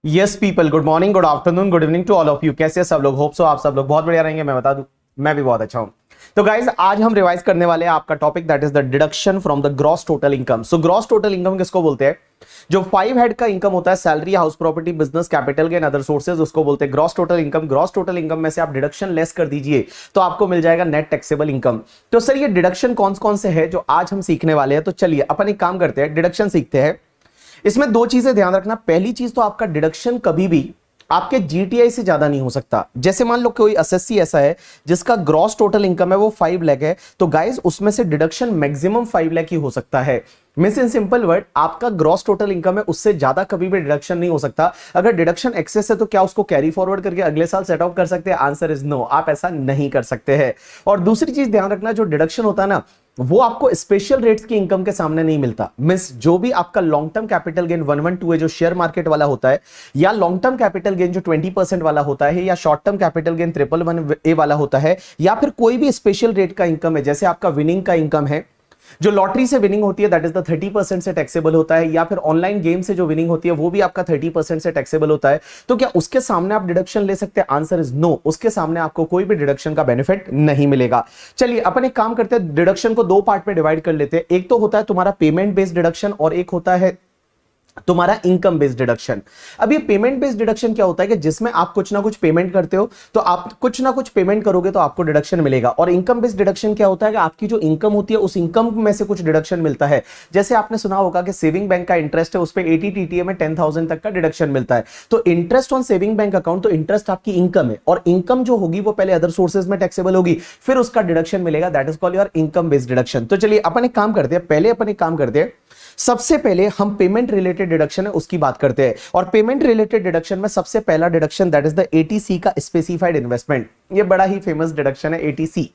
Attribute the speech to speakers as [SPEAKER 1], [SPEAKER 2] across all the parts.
[SPEAKER 1] Yes people, good morning, good afternoon, good evening to all of you. कैसे हैं सब लोग? होप सो आप सब लोग बहुत बढ़िया रहेंगे। मैं बता दूं, मैं भी बहुत अच्छा हूं। तो गाइज, आज हम रिवाइज करने वाले हैं आपका topic, that is the deduction from the gross total income. So gross total income किसको बोलते हैं? जो 5 हेड का इनकम होता है, salary, house property, business, capital gain, other sources, उसको बोलते हैं gross total income. Gross total income में से आप डिडक्शन लेस कर दीजिए तो आपको मिल जाएगा नेट टैक्सेबल इनकम। तो सर, ये डिडक्शन कौन कौन से है जो आज हम सीखने वाले हैं? तो चलिए अपन एक काम करते हैं, डिडक्शन सीखते हैं। इसमें दो चीजें ध्यान रखना। पहली चीज तो आपका डिडक्शन कभी भी आपके जीटीआई से ज्यादा नहीं हो सकता। जैसे मान लो कोई एसएससी ऐसा है जिसका ग्रॉस टोटल इनकम है वो 5 लाख है, तो गाइस उसमें से डिडक्शन मैक्सिमम 5 लाख ही हो सकता है। मींस इन सिंपल वर्ड, आपका ग्रॉस टोटल इनकम है, उससे ज्यादा कभी भी डिडक्शन नहीं हो सकता। अगर डिडक्शन एक्सेस है तो क्या उसको कैरी फॉरवर्ड करके अगले साल सेट आउट कर सकते हैं? आंसर इज नो, आप ऐसा नहीं कर सकते हैं। और दूसरी चीज ध्यान रखना, जो डिडक्शन होता है ना, वो आपको स्पेशल रेट्स की इनकम के सामने नहीं मिलता। मींस जो भी आपका लॉन्ग टर्म कैपिटल गेन 112 है, जो शेयर मार्केट वाला होता है, या लॉन्ग टर्म कैपिटल गेन जो 20% वाला होता है, या short term capital gain 111A वाला होता है, या फिर कोई भी स्पेशल रेट का इनकम है, जैसे आपका विनिंग का इनकम है, जो लॉटरी से विनिंग होती है दैट इज द 30% से टैक्सेबल होता है, या फिर ऑनलाइन गेम से जो विनिंग होती है वो भी आपका 30% से टैक्सेबल होता है। तो क्या उसके सामने आप डिडक्शन ले सकते हैं? आंसर इज नो, उसके सामने आपको कोई भी डिडक्शन का बेनिफिट नहीं मिलेगा। चलिए अपन एक काम करते हैं, डिडक्शन को दो पार्ट में डिवाइड कर लेते हैं। एक तो होता है तुम्हारा पेमेंट बेस्ड डिडक्शन और एक होता है तुम्हारा इनकम बेस्ड डिडक्शन। अब ये पेमेंट बेस्ड डिडक्शन क्या होता है कि जिसमें आप कुछ ना कुछ पेमेंट करते हो, तो आप कुछ ना कुछ पेमेंट करोगे तो आपको डिडक्शन मिलेगा। और इनकम बेस्ड डिडक्शन क्या होता है कि आपकी जो इनकम होती है उस इनकम में से कुछ डिडक्शन मिलता है। जैसे आपने सुना होगा कि सेविंग बैंक का इंटरेस्ट है, उस पर 80 टीटीए में 10,000 तक का डिडक्शन मिलता है। तो interest on saving bank account, तो इंटरेस्ट आपकी इनकम है, और इनकम जो होगी वो पहले अदर सोर्सेज में टैक्सेबल होगी, फिर उसका डिडक्शन मिलेगा, that is called your income based deduction. तो चलिए अपन एक काम करते हैं, पहले अपन एक काम करते हैं, सबसे पहले हम पेमेंट रिलेटेड डिडक्शन है उसकी बात करते हैं। और पेमेंट रिलेटेड डिडक्शन में सबसे पहला deduction that is the eighty C का स्पेसिफाइड इन्वेस्टमेंट। ये बड़ा ही फेमस डिडक्शन है एटीसी।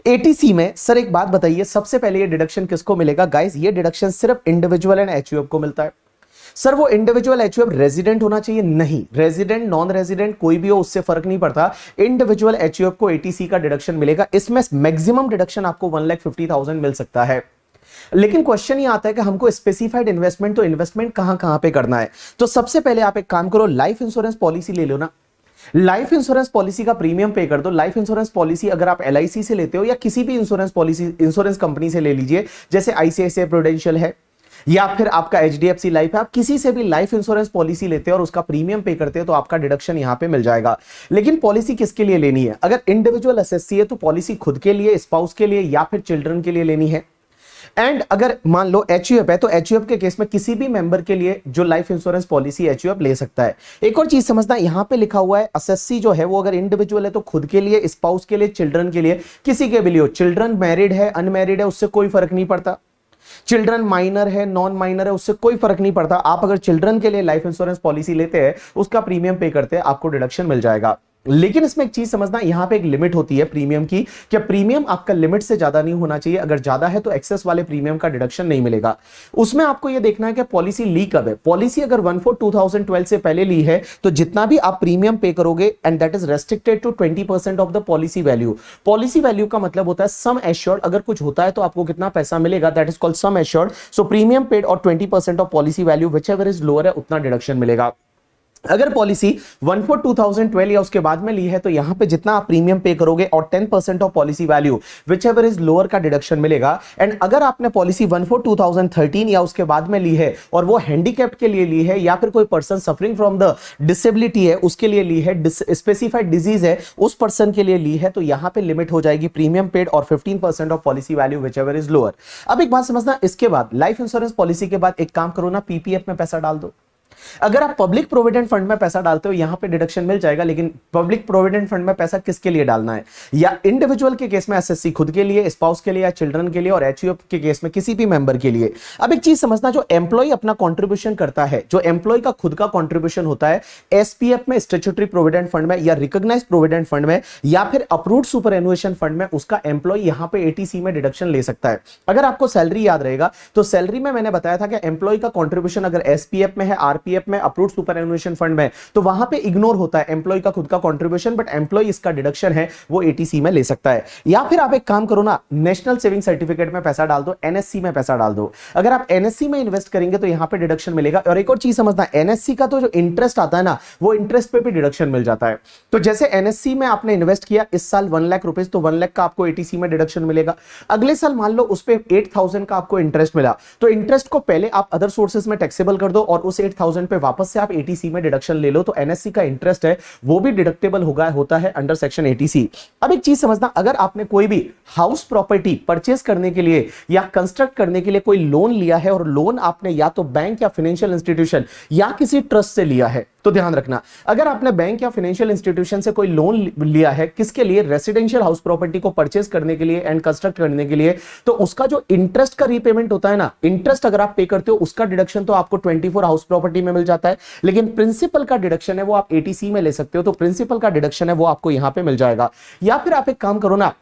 [SPEAKER 1] एटीसी में सर एक बात बताइए, सबसे पहले ये डिडक्शन किसको मिलेगा? गाइस, ये डिडक्शन सिर्फ इंडिविजुअल एंड एचयूएफ को मिलता है। सर वो इंडिविजुअल एचयूएफ रेजिडेंट होना चाहिए? नहीं, रेजिडेंट नॉन रेजिडेंट कोई भी हो उससे फर्क नहीं पड़ता, इंडिविजुअल एचयूएफ को एटीसी का डिडक्शन मिलेगा। इसमें मैक्सिमम डिडक्शन आपको 1,50,000 मिल सकता है। लेकिन क्वेश्चन ये आता है कि हमको स्पेसिफाइड इन्वेस्टमेंट, तो इन्वेस्टमेंट कहां कहां पे करना है? तो सबसे पहले आप एक काम करो, लाइफ इंश्योरेंस पॉलिसी ले लो ना। लाइफ इंश्योरेंस पॉलिसी का प्रीमियम पे कर दो। लाइफ इंश्योरेंस पॉलिसी अगर आप एलआईसी से लेते हो या किसी भी इंश्योरेंस पॉलिसी इंश्योरेंस कंपनी से ले लीजिए, जैसे आईसीआईसीआई प्रूडेंशियल है या फिर आपका एचडीएफसी लाइफ है, आप किसी से भी लाइफ इंश्योरेंस पॉलिसी लेते हैं और उसका प्रीमियम पे करते हैं तो आपका डिडक्शन यहां पे मिल जाएगा। लेकिन पॉलिसी किसके लिए लेनी है? अगर इंडिविजुअल एसएससी है तो पॉलिसी खुद के लिए, स्पाउस के लिए या फिर चिल्ड्रन के लिए लेनी है। एंड अगर मान लो एचयूएफ है तो एचयूएफ के केस में किसी भी मेंबर के लिए जो लाइफ इंश्योरेंस पॉलिसी एचयूएफ ले सकता है। एक और चीज समझना, यहां पे लिखा हुआ है एसएससी जो है वो अगर इंडिविजुअल है तो खुद के लिए, स्पाउस के लिए, चिल्ड्रन के लिए, किसी के भी लिए हो। चिल्ड्रन मैरिड है, अनमैरिड है, उससे कोई फर्क नहीं पड़ता। चिल्ड्रन माइनर है, नॉन माइनर है, उससे कोई फर्क नहीं पड़ता। आप अगर चिल्ड्रन के लिए लाइफ इंश्योरेंस पॉलिसी लेते हैं, उसका प्रीमियम पे करते हैं, आपको डिडक्शन मिल जाएगा। लेकिन इसमें एक चीज समझना, यहां पे एक लिमिट होती है प्रीमियम की, कि प्रीमियम आपका लिमिट से ज्यादा नहीं होना चाहिए। अगर ज्यादा है तो एक्सेस वाले प्रीमियम का डिडक्शन नहीं मिलेगा। उसमें आपको यह देखना है कि पॉलिसी ली कब है। पॉलिसी अगर 1/4/2012 से पहले ली है तो जितना भी आप प्रीमियम पे करोगे, and that is restricted to 20% of the policy value. Policy value का मतलब होता है सम एश्योर्ड, अगर कुछ होता है तो आपको कितना पैसा मिलेगा, that is called sum assured. So premium paid और 20% of policy value, which ever is lower है, उतना डिडक्शन मिलेगा। अगर पॉलिसी 1/4/2012 या उसके बाद में ली है तो यहां पे जितना आप प्रीमियम पे करोगे और 10% of policy value which ever is lower का डिडक्शन मिलेगा। एंड अगर आपने पॉलिसी 1/4/2013 या उसके बाद में ली है और वो हैंडीकैप्ड के लिए ली है, या फिर कोई person suffering from the disability है उसके लिए ली है, स्पेसिफाइड डिजीज है उस पर्सन के लिए ली है, तो यहां पे लिमिट हो जाएगी प्रीमियम पेड और 15% of policy value which ever is lower. अब एक बात समझना, इसके बाद लाइफ इंश्योरेंस पॉलिसी के बाद एक काम करो ना, पीपीएफ में पैसा डाल दो। अगर आप पब्लिक प्रोविडेंट फंड में पैसा डालते हो यहां पे डिडक्शन मिल जाएगा, लेकिन पब्लिक प्रोविडेंट फंड में पैसा किसके लिए डालना है? या इंडिविजुअल के केस में एसएससी खुद के लिए, स्पाउस के लिए या चिल्ड्रन के लिए, और एचयूएफ के केस में किसी भी मेंबर के लिए। अब एक चीज समझना, जो एम्प्लॉय अपना कंट्रीब्यूशन करता है, जो एम्प्लॉय का खुद का कंट्रीब्यूशन होता है एसपीएफ में, स्टैट्यूटरी प्रोविडेंट फंड में, या रिकॉग्नाइज्ड प्रोविडेंट फंड में, या फिर अप्रूव्ड सुपरएनुएशन फंड में, उसका एम्प्लॉय यहां पे एटीसी में डिडक्शन ले सकता है। अगर आपको सैलरी याद रहेगा तो सैलरी में मैंने बताया था कि एम्प्लॉय का कंट्रीब्यूशन अगर एसपीएफ में है, आरपीएफ पीएफ में, अप्रूव्ड सुपरएनुएशन फंड में, तो वहां पे इग्नोर होता है एम्प्लॉय का खुद का कंट्रीब्यूशन, बट एम्प्लॉय इसका डिडक्शन है वो एटीसी में ले सकता है। या फिर आप एक काम करो ना, नेशनल सेविंग सर्टिफिकेट में पैसा डाल दो, एनएससी में पैसा डाल दो। अगर आप एनएससी में इन्वेस्ट करेंगे तो यहां पे डिडक्शन मिलेगा। और एक और चीज समझना, एनएससी का तो जो इंटरेस्ट आता है ना, वो इंटरेस्ट पे भी डिडक्शन मिल जाता है। तो जैसे एनएससी में आपने इन्वेस्ट किया इस साल 1 लाख रुपीज, तो 1 लाख का आपको एटीसी में डिडक्शन मिलेगा। अगले साल मान लो उस पे 8000 का आपको इंटरेस्ट मिला, तो इंटरेस्ट को पहले आप अदर सोर्सेज में टैक्सेबल कर दो और उस 8000 पे वापस से आप एटीसी में डिडक्शन ले लो, तो एनएससी का इंटरेस्ट है वो भी डिडक्टेबल होता है अंडर सेक्शन एटीसी। अब एक चीज समझना, अगर आपने कोई भी हाउस प्रॉपर्टी परचेज करने के लिए या कंस्ट्रक्ट करने के लिए कोई लोन लिया है, और लोन आपने या तो बैंक या फाइनेंशियल इंस्टीट्यूशन या किसी ट्रस्ट से लिया है, तो ध्यान रखना, अगर आपने बैंक या फाइनेंशियल इंस्टीट्यूशन से कोई लोन लिया है किसके लिए, रेसिडेंशियल हाउस प्रॉपर्टी को परचेज करने के लिए एंड कंस्ट्रक्ट करने के लिए, तो उसका जो इंटरेस्ट का रीपेमेंट होता है ना, इंटरेस्ट अगर आप पे करते हो उसका डिडक्शन तो आपको 24 हाउस प्रॉपर्टी में मिल जाता है, लेकिन प्रिंसिपल का डिडक्शन है वो आप एटीसी में ले सकते हो, तो प्रिंसिपल का डिडक्शन है वो आपको यहां पे मिल जाएगा। या फिर आप एक काम करो ना,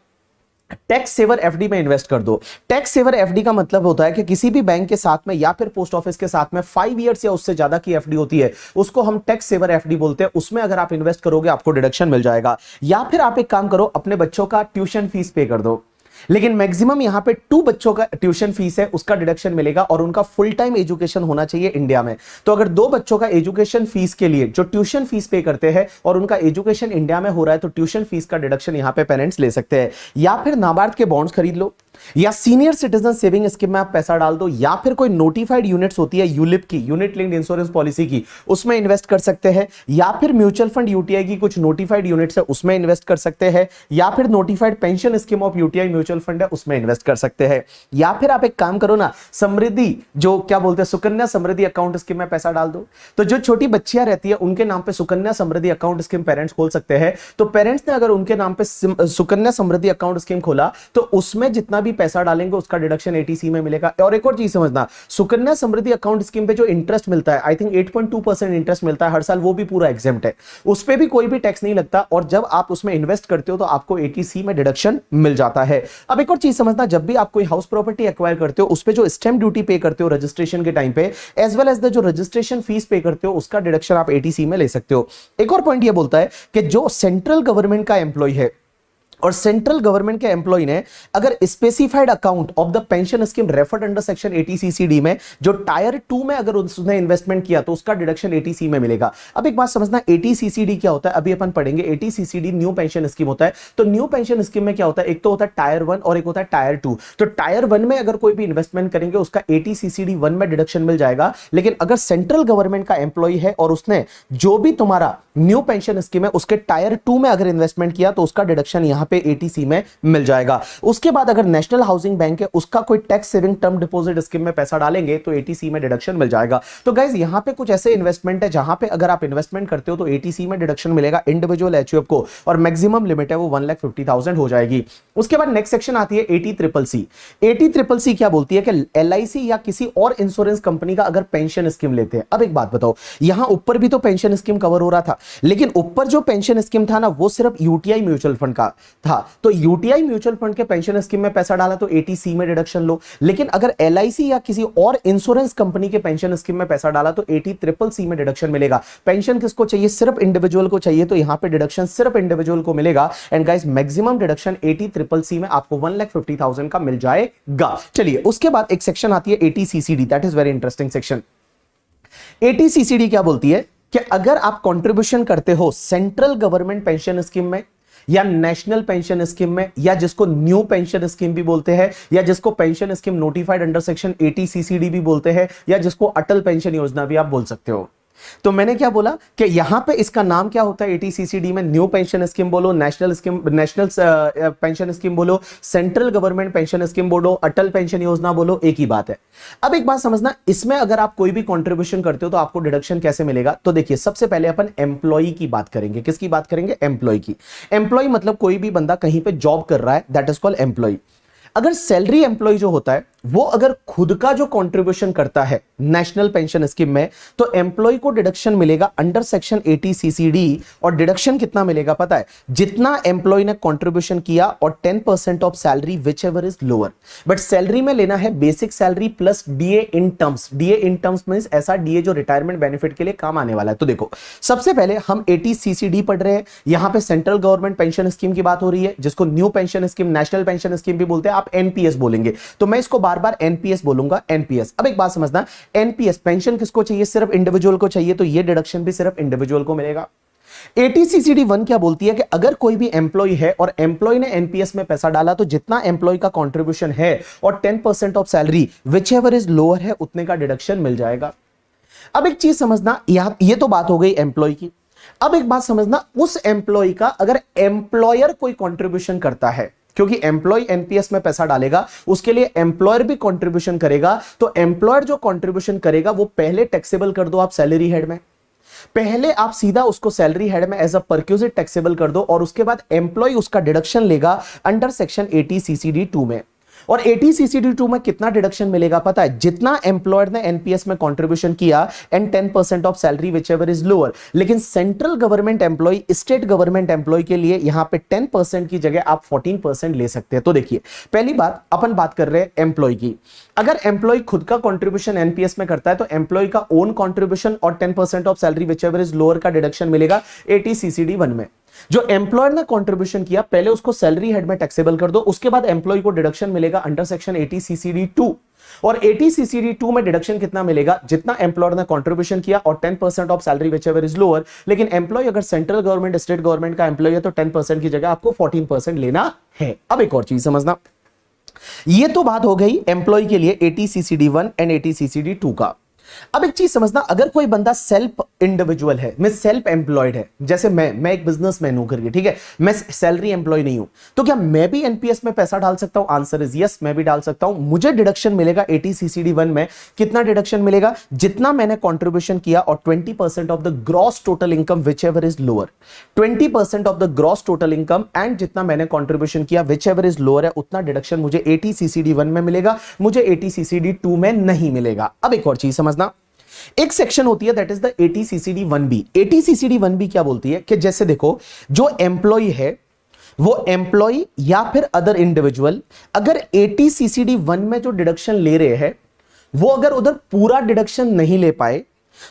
[SPEAKER 1] टैक्स सेवर एफडी में इन्वेस्ट कर दो। टैक्स सेवर एफडी का मतलब होता है कि किसी भी बैंक के साथ में या फिर पोस्ट ऑफिस के साथ में 5 इयर्स या उससे ज्यादा की एफडी होती है, उसको हम टैक्स सेवर एफडी बोलते हैं। उसमें अगर आप इन्वेस्ट करोगे आपको डिडक्शन मिल जाएगा। या फिर आप एक काम करो, अपने बच्चों का ट्यूशन फीस पे कर दो, लेकिन मैक्सिमम यहां पे 2 बच्चों का ट्यूशन फीस है उसका डिडक्शन मिलेगा, और उनका फुल टाइम एजुकेशन होना चाहिए इंडिया में। तो अगर 2 बच्चों का एजुकेशन फीस के लिए जो ट्यूशन फीस पे करते हैं और उनका एजुकेशन इंडिया में हो रहा है, तो ट्यूशन फीस का डिडक्शन यहां पे पेरेंट्स ले सकते हैं। या फिर नाबार्ड के बॉन्ड्स खरीद लो, या सीनियर सिटीजन सेविंग स्कीम में आप पैसा डाल दो, या फिर कोई नोटिफाइड यूनिट्स होती है यूलिप की, यूनिट लिंक्ड इंश्योरेंस पॉलिसी की, उसमें इन्वेस्ट कर सकते हैं। या फिर म्यूचुअल फंड यूटीआई की कुछ नोटिफाइड यूनिट्स है उसमें इन्वेस्ट कर सकते हैं। या फिर notified pension scheme of UTI mutual fund है उसमें इन्वेस्ट कर सकते हैं। या फिर आप एक काम करो ना, समृद्धि जो क्या बोलते हैं सुकन्या समृद्धि अकाउंट स्कीम में पैसा डाल दो। तो जो छोटी बच्चियां रहती है उनके नाम पे Sukanya Samriddhi account scheme parents खोल सकते हैं। तो पेरेंट्स ने अगर उनके नाम पे सुकन्या समृद्धि अकाउंट स्कीम खोला, तो उसमें जितना भी पैसा डालेंगे उसका डिडक्शन एटीसी में मिलेगा। और एक और चीज समझना, सुकन्या समृद्धि अकाउंट स्कीम पे जो इंटरेस्ट मिलता है, आई थिंक 8.2% इंटरेस्ट मिलता है हर साल, वो भी पूरा एग्जेम्प्ट है, उस पे भी कोई भी टैक्स नहीं लगता। और जब आप उसमें इन्वेस्ट करते हो तो आपको एटीसी में डिडक्शन मिल जाता है। अब एक और चीज समझना, जब भी आप कोई हाउस प्रॉपर्टी एक्वायर करते हो उस पे जो स्टैंप ड्यूटी पे करते हो रजिस्ट्रेशन के टाइम पे, एज वेल एज द जो रजिस्ट्रेशन फीस पे करते हो, उसका डिडक्शन आप एटीसी में ले सकते हो। एक और पॉइंट ये बोलता है कि जो सेंट्रल गवर्नमेंट का एम्प्लॉय है और सेंट्रल गवर्नमेंट के एम्प्लॉय ने अगर specified account of the pension scheme referred under section 80CCD में जो टायर 2 में अगर उसने इन्वेस्टमेंट किया तो उसका डिडक्शन एटीसी में मिलेगा। अब एक बात समझना, 80CCD क्या होता है अभी अपन पढ़ेंगे। 80CCD न्यू पेंशन स्कीम होता है। तो न्यू पेंशन स्कीम में क्या होता है, एक तो होता है टायर 1 और एक होता है टायर 2। तो टायर 1 में अगर कोई भी इन्वेस्टमेंट करेंगे उसका 80CCD 1 में डिडक्शन मिल जाएगा। लेकिन अगर सेंट्रल गवर्नमेंट का एम्प्लॉय है और उसने जो भी तुम्हारा न्यू पेंशन स्कीम है उसके टायर 2 में अगर इन्वेस्टमेंट किया तो उसका डिडक्शन यहां पे एटीसी में मिल जाएगा। उसके बाद अगर नेशनल हाउसिंग बैंक है उसका कोई tax saving term deposit scheme में पैसा डालेंगे तो एटीसी में डिडक्शन मिल जाएगा। तो गाइस यहां पे कुछ ऐसे इन्वेस्टमेंट है जहां पे अगर आप इन्वेस्टमेंट करते हो तो एटीसी में डिडक्शन मिलेगा इंडिविजुअल एचयूएफ को, और मैक्सिमम लिमिट है वो 1,50,000 हो जाएगी। उसके बाद नेक्स्ट सेक्शन आती है 80CCC। 80CCC क्या बोलती है कि एलआईसी या किसी और इंश्योरेंस कंपनी का अगर पेंशन स्कीम लेते हैं। अब एक बात बताओ, यहां ऊपर भी तो पेंशन स्कीम कवर हो रहा था, लेकिन ऊपर जो पेंशन स्कीम था ना वो सिर्फ यूटीआई म्यूचुअल फंड का था। तो यूटीआई म्यूचुअल फंड के पेंशन स्कीम में पैसा डाला तो एटीसी में डिडक्शन लो। लेकिन अगर एलआईसी या किसी और इंश्योरेंस कंपनी के पेंशन स्कीम में पैसा डाला तो 80CCC में डिडक्शन मिलेगा। पेंशन किसको चाहिए, सिर्फ इंडिविजुअल को चाहिए, तो यहां पे डिडक्शन सिर्फ इंडिविजुअल को मिलेगा। And guys maximum deduction 80CCC में आपको 1,50,000 का मिल जाएगा। चलिए उसके बाद एक सेक्शन आती है 80CCD, that is very interesting section. 80CCD क्या बोलती है कि अगर आप कंट्रीब्यूशन करते हो सेंट्रल गवर्नमेंट पेंशन स्कीम में या नेशनल पेंशन स्कीम में, या जिसको न्यू पेंशन स्कीम भी बोलते हैं, या जिसको pension scheme notified under section 80CCD भी बोलते हैं, या जिसको अटल पेंशन योजना भी आप बोल सकते हो। तो मैंने क्या बोला कि यहां पे इसका नाम क्या होता है 80CCD में, न्यू पेंशन स्कीम बोलो, नेशनल पेंशन स्कीम बोलो, सेंट्रल गवर्नमेंट पेंशन स्कीम बोलो, अटल पेंशन योजना बोलो, एक ही बात है। अब एक बात समझना, इसमें अगर आप कोई भी कंट्रीब्यूशन करते हो तो आपको डिडक्शन कैसे मिलेगा। तो देखिए सबसे पहले अपन एम्प्लॉय की बात करेंगे। किसकी बात करेंगे, एम्प्लॉय की। एम्प्लॉय मतलब कोई भी बंदा कहीं पे जॉब कर रहा है, दैट इज कॉल्ड एम्प्लॉय। अगर सैलरी एम्प्लॉय जो होता है वो अगर खुद का जो कंट्रीब्यूशन करता है नेशनल पेंशन स्कीम में, तो एम्प्लॉय को डिडक्शन मिलेगा अंडर सेक्शन 80 सीसीडी। और डिडक्शन कितना मिलेगा पता है? जितना एम्प्लॉय ने कंट्रीब्यूशन किया और 10% of salary whichever is lower. But salary में लेना है basic salary plus DA in terms. DA in terms means ऐसा डीए जो रिटायरमेंट बेनिफिट के लिए काम आने वाला है। तो देखो, सबसे पहले हम 80 सीसीडी पढ़ रहे हैं। यहां पे सेंट्रल गवर्नमेंट पेंशन स्कीम की बात हो रही है, जिसको new pension scheme, national pension scheme भी बोलते हैं, आप एनपीएस बोलेंगे, तो मैं इसको बार बार एनपीएस बोलूंगा, एनपीएस। अब एक बात समझना, एनपीएस पेंशन किसको चाहिए? सिर्फ इंडिविजुअल को चाहिए, तो ये डिडक्शन भी सिर्फ इंडिविजुअल को मिलेगा। 80 सीसीडी 1 क्या बोलती है कि अगर कोई भी एम्प्लॉय है और एम्प्लॉय ने एनपीएस में पैसा डाला, तो जितना एम्प्लॉय का कंट्रीब्यूशन है और 10% of salary whichever is lower है, उतने का डिडक्शन मिल जाएगा। अब एक चीज समझना, ये तो बात हो गई एम्प्लॉय की। अब एक बात समझना, उस एम्प्लॉय का अगर एम्प्लॉयर कोई कंट्रीब्यूशन करता है, क्योंकि एम्प्लॉय एनपीएस में पैसा डालेगा, उसके लिए एम्प्लॉयर भी कंट्रीब्यूशन करेगा, तो एम्प्लॉयर जो कंट्रीब्यूशन करेगा वो पहले टैक्सेबल कर दो आप सैलरी हेड में। पहले आप सीधा उसको सैलरी हेड में एज अ परक्यूजिट टैक्सेबल कर दो, और उसके बाद एम्प्लॉय उसका डिडक्शन लेगा अंडर सेक्शन 80 सीसीडी 2 में। और 80 सीसीडी 2 में कितना डिडक्शन मिलेगा पता है? जितना एम्प्लॉयर ने एनपीएस में कंट्रीब्यूशन किया and 10% of salary whichever is lower. लेकिन central government employ, state government employ के लिए यहां पे 10% की जगह आप 14% ले सकते हैं। तो देखिए, पहली बात अपन बात कर रहे हैं एम्प्लॉय की। अगर एम्प्लॉय खुद का कंट्रीब्यूशन एनपीएस में करता है, तो एम्प्लॉय का ओन कंट्रीब्यूशन और 10% of salary whichever is lower का डिडक्शन मिलेगा 80 सीसीडी 1 में। जो एम्प्लॉयर ने कंट्रीब्यूशन किया, पहले उसको सैलरी हेड में टैक्सेबल कर दो, उसके बाद एम्प्लॉय को डिडक्शन मिलेगा अंडर सेक्शन 80 सीसीडी 2। और 80 सीसीडी 2 में डिडक्शन कितना मिलेगा? जितना एम्प्लॉयर ने कंट्रीब्यूशन किया और 10% of salary whichever is lower. लेकिन एम्प्लॉय अगर सेंट्रल गवर्नमेंट, स्टेट गवर्नमेंट का एम्प्लॉय है, तो 10% की जगह आपको 14% लेना है। अब एक और चीज समझना, ये तो बात हो गई एम्प्लॉय के लिए 80 सीसीडी 1 एंड 80 सीसीडी 2 का। अब एक चीज समझना, अगर कोई बंदा सेल्फ इंडिविजुअल है, मैं सेल्फ एम्प्लॉयड है, जैसे मैं एक बिजनेसमैन हूं करके, ठीक है, मैं सैलरी एम्प्लॉय नहीं हूं, तो क्या मैं भी एनपीएस में पैसा डाल सकता हूं? आंसर इज यस, मैं भी डाल सकता हूं। मुझे डिडक्शन मिलेगा 80 सीसीडी 1 में। कितना डिडक्शन मिलेगा? जितना मैंने कंट्रीब्यूशन किया और 20% of the gross total income whichever is lower. 20% of the gross total income and जितना मैंने कंट्रीब्यूशन किया विच एवर इज लोअर है, उतना डिडक्शन मुझे 80 सीसीडी 1 में मिलेगा, मुझे 80 सीसीडी 2 में नहीं मिलेगा। अब एक और चीज समझना, एक सेक्शन होती है that is the 80 CCD 1B। 80 CCD 1B क्या बोलती है कि जैसे देखो, जो एम्प्लॉय है वो एम्प्लॉय या फिर अदर इंडिविजुअल अगर 80 सीसीडी 1 में जो डिडक्शन ले रहे हैं, वो अगर उधर पूरा डिडक्शन नहीं ले पाए,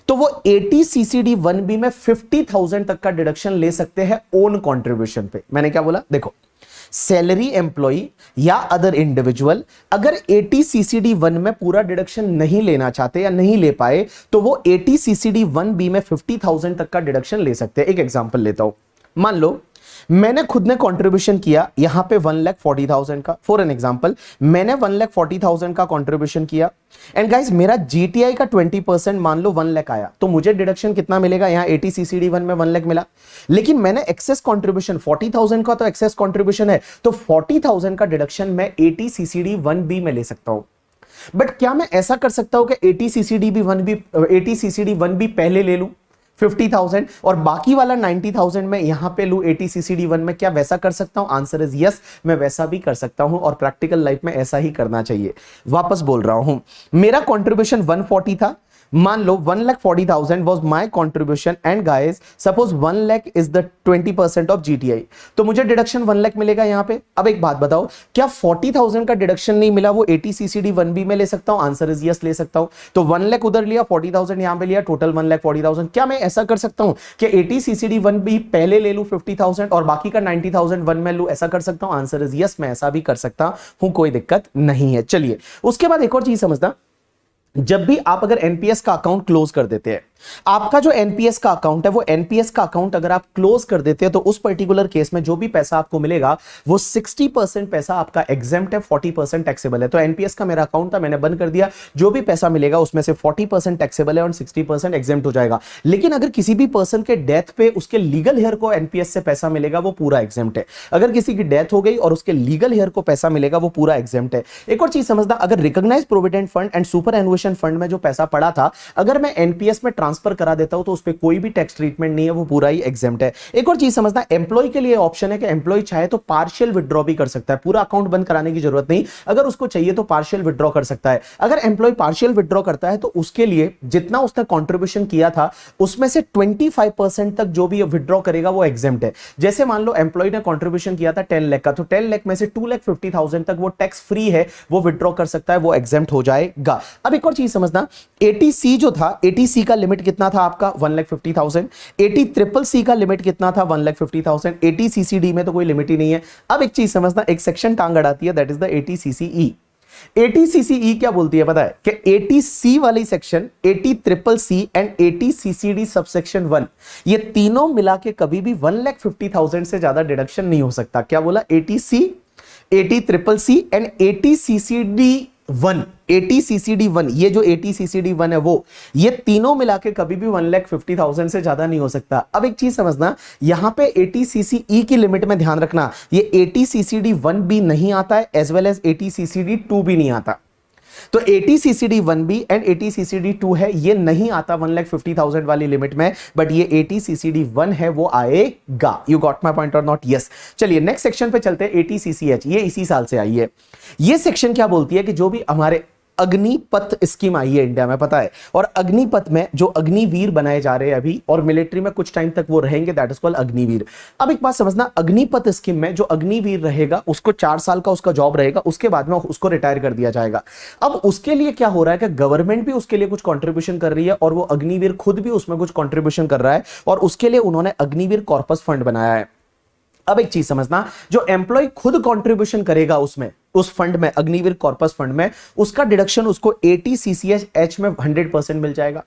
[SPEAKER 1] तो वो 80 सीसीडी 1B में 50,000 तक का डिडक्शन ले सकते हैं ओन कंट्रीब्यूशन पे। मैंने क्या बोला? देखो, सैलरी एम्प्लॉय या अदर इंडिविजुअल अगर 80 सीसीडी 1 में पूरा डिडक्शन नहीं लेना चाहते या नहीं ले पाए, तो वो 80 सीसीडी 1B में 50,000 तक का डिडक्शन ले सकते हैं। एक एग्जांपल लेता हूं, मान लो मैंने खुद ने कंट्रीब्यूशन किया यहां पे 1,40,000 का, फॉर एन एग्जांपल मैंने 1,40,000 का कंट्रीब्यूशन किया एंड गाइस मेरा जीटीआई का 20% मान लो 1 लाख आया, तो मुझे डिडक्शन कितना मिलेगा? यहां 80 सीसीडी 1 में 1 लाख मिला, लेकिन मैंने एक्सेस कंट्रीब्यूशन 40,000 का तो एक्सेस कंट्रीब्यूशन है, तो 40,000 का डिडक्शन मैं 80 सीसीडी 1B में ले सकता हूं। बट क्या मैं ऐसा कर सकता हूं कि 80 सीसीडी 1B पहले ले लूं 50,000 और बाकी वाला 90,000 में यहां पे लू 80 सीसीडी 1 में? क्या वैसा कर सकता हूं? आंसर इज यस, मैं वैसा भी कर सकता हूं और प्रैक्टिकल लाइफ में ऐसा ही करना चाहिए। वापस बोल रहा हूं, मेरा कंट्रीब्यूशन 140 था, मान लो 1,40,000 was my contribution and guys suppose 1 lakh is the 20% of GTI, तो मुझे डिडक्शन 1 लाख मिलेगा यहां पे। अब एक बात बताओ, क्या 40,000 का डिडक्शन नहीं मिला वो 80 सीसीडी 1B में ले सकता हूं? आंसर इज यस, ले सकता हूं। तो 1 लाख उधर लिया, 40,000 यहां पे लिया, टोटल 1,40,000। क्या मैं ऐसा कर सकता हूं कि 80 सीसीडी 1B पहले ले लूं 50,000 और बाकी का 90,000 1 में लूं? ऐसा कर सकता हूं? आंसर इज यस, मैं ऐसा भी कर सकता हूं, कोई दिक्कत नहीं है। चलिए, उसके बाद एक और चीज समझना, जब भी आप अगर एनपीएस का अकाउंट क्लोज कर देते हैं, आपका जो एनपीएस का अकाउंट है, वो एनपीएस का अकाउंट अगर आप क्लोज कर देते हैं, तो उस पर्टिकुलर केस में जो भी पैसा आपको मिलेगा वो 60% पैसा आपका एग्जेम्प्ट है, 40% टैक्सेबल है। तो एनपीएस का मेरा अकाउंट था, मैंने बंद कर दिया, जो भी पैसा मिलेगा उसमें से 40% टैक्सेबल है और 60% एग्जेम्प्ट हो जाएगा। लेकिन अगर किसी भी पर्सन के डेथ पे उसके लीगल हेयर को एनपीएस से पैसा मिलेगा, वो पूरा एग्जेम्प्ट है। अगर किसी की डेथ हो गई और उसके लीगल हेयर को पैसा मिलेगा, वो पूरा एग्जेम्प्ट है। एक और चीज समझना, अगर recognised provident fund and superannuation fund में जो पैसा पड़ा था, अगर मैं एनपीएस में ट्रांसफर ट्रांसफर करा देता हूं तो उस पर कोई भी टैक्स ट्रीटमेंट नहीं है, वो पूरा ही एग्जेम्प्ट है। एक और चीज समझना, एम्प्लॉय के लिए ऑप्शन है कि एम्प्लॉय चाहे तो पार्शियल विड्रॉ भी कर सकता है, पूरा अकाउंट बंद कराने की जरूरत नहीं, अगर उसको चाहिए तो पार्शियल विड्रॉ कर सकता है। अगर एम्प्लॉय पार्शियल विड्रॉ करता है तो उसके लिए जितना उसने कंट्रीब्यूशन किया था उसमें से 25% तक जो भी विड्रॉ करेगा वो एग्जेम्प्ट है। जैसे मान लो एम्प्लॉय ने कंट्रीब्यूशन किया था 10 लाख का, तो 10 लाख में से 2,50,000 तक वो टैक्स फ्री है, वो विड्रॉ कर सकता है, वो एग्जेम्प्ट हो जाएगा। अब एक और चीज समझना, एटीसी जो था, एटीसी का लिमिट कितना था आपका 1,50,000, एटी ट्रिपल सी का लिमिट कितना था 1,50,000, एटीसीसीडी में तो कोई लिमिट ही नहीं है। अब एक चीज समझना, एक सेक्शन टांग अड़ाती है, that is the eighty C C E. Eighty C C E क्या बोलती है पता है कि एटीसी वाली section, eighty triple C and eighty C C D subsection 1, ये तीनों मिला के कभी भी 1,50,000 से ज्यादा डिडक्शन नहीं हो सकता। क्या बोला? Eighty C, eighty triple C and eighty C C D 1, eighty C C D 1, ये जो एटीसीसीडी 1 है वो, ये तीनों मिला के कभी भी 1,50,000 से ज्यादा नहीं हो सकता। अब एक चीज समझना, यहां पे एटीसीसीई की लिमिट में ध्यान रखना, ये एटीसीसीडी 1 भी नहीं आता है एज वेल एज एटीसीसीडी 2 भी नहीं आता। तो एटीसीसीडी 1 भी एंड एटीसीसीडी 2 है, ये नहीं आता 1,50,000 वाली लिमिट में, बट ये एटीसीसीडी 1 है वो आएगा। यू गॉट माय पॉइंट और नॉट? यस। चलिए नेक्स्ट सेक्शन पे चलते हैं, एटीसीसीएच, ये इसी साल से आई है। ये सेक्शन क्या बोलती है कि जो भी हमारे अग्निपथ स्कीम आई है इंडिया में, पता है, और अग्निपथ में जो अग्निवीर बनाए जा रहे हैं अभी, और मिलिट्री में कुछ टाइम तक वो रहेंगे, दैट इज कॉल्ड अग्निवीर। अब एक बात समझना, अग्निपथ स्कीम में जो अग्निवीर रहेगा उसको 4 साल का उसका जॉब रहेगा, उसके बाद में उसको रिटायर कर दिया जाएगा। अब उसके लिए क्या हो रहा है कि गवर्नमेंट भी उसके लिए कुछ कंट्रीब्यूशन कर रही है और वो अग्निवीर खुद भी उसमें कुछ कंट्रीब्यूशन कर रहा है, और उसके लिए उन्होंने अग्निवीर कॉर्पस फंड बनाया है। अब एक चीज समझना, जो एम्प्लॉय खुद कंट्रीब्यूशन करेगा उसमें, उस फंड में, अग्निवीर कॉर्पस फंड में, उसका डिडक्शन उसको एटीसीसीएच में 100% मिल जाएगा।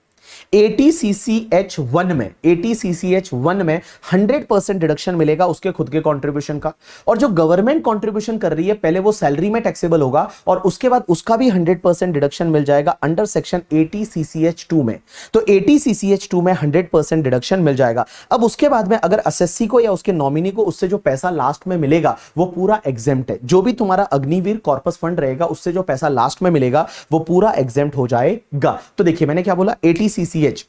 [SPEAKER 1] एटीसीसीएच 1 में, एटीसीसीएच 1 में 100% डिडक्शन मिलेगा उसके खुद के कंट्रीब्यूशन का। और जो गवर्नमेंट कंट्रीब्यूशन कर रही है, पहले वो सैलरी में टैक्सेबल होगा और उसके बाद उसका भी 100% डिडक्शन मिल जाएगा अंडर सेक्शन एटीसीसीएच 2 में। तो एटीसीसीएच 2 में 100% डिडक्शन मिल जाएगा। अब उसके बाद में अगर एसएससी को या उसके नॉमिनी को उससे जो पैसा लास्ट में मिलेगा वो पूरा एग्जेम्प्ट है। जो भी तुम्हारा अग्निवीर कॉर्पस फंड रहेगा उससे जो पैसा लास्ट में मिलेगा वो पूरा एग्जेम्प्ट हो जाएगा। तो देखिए मैंने क्या बोला, एटीसीसीएच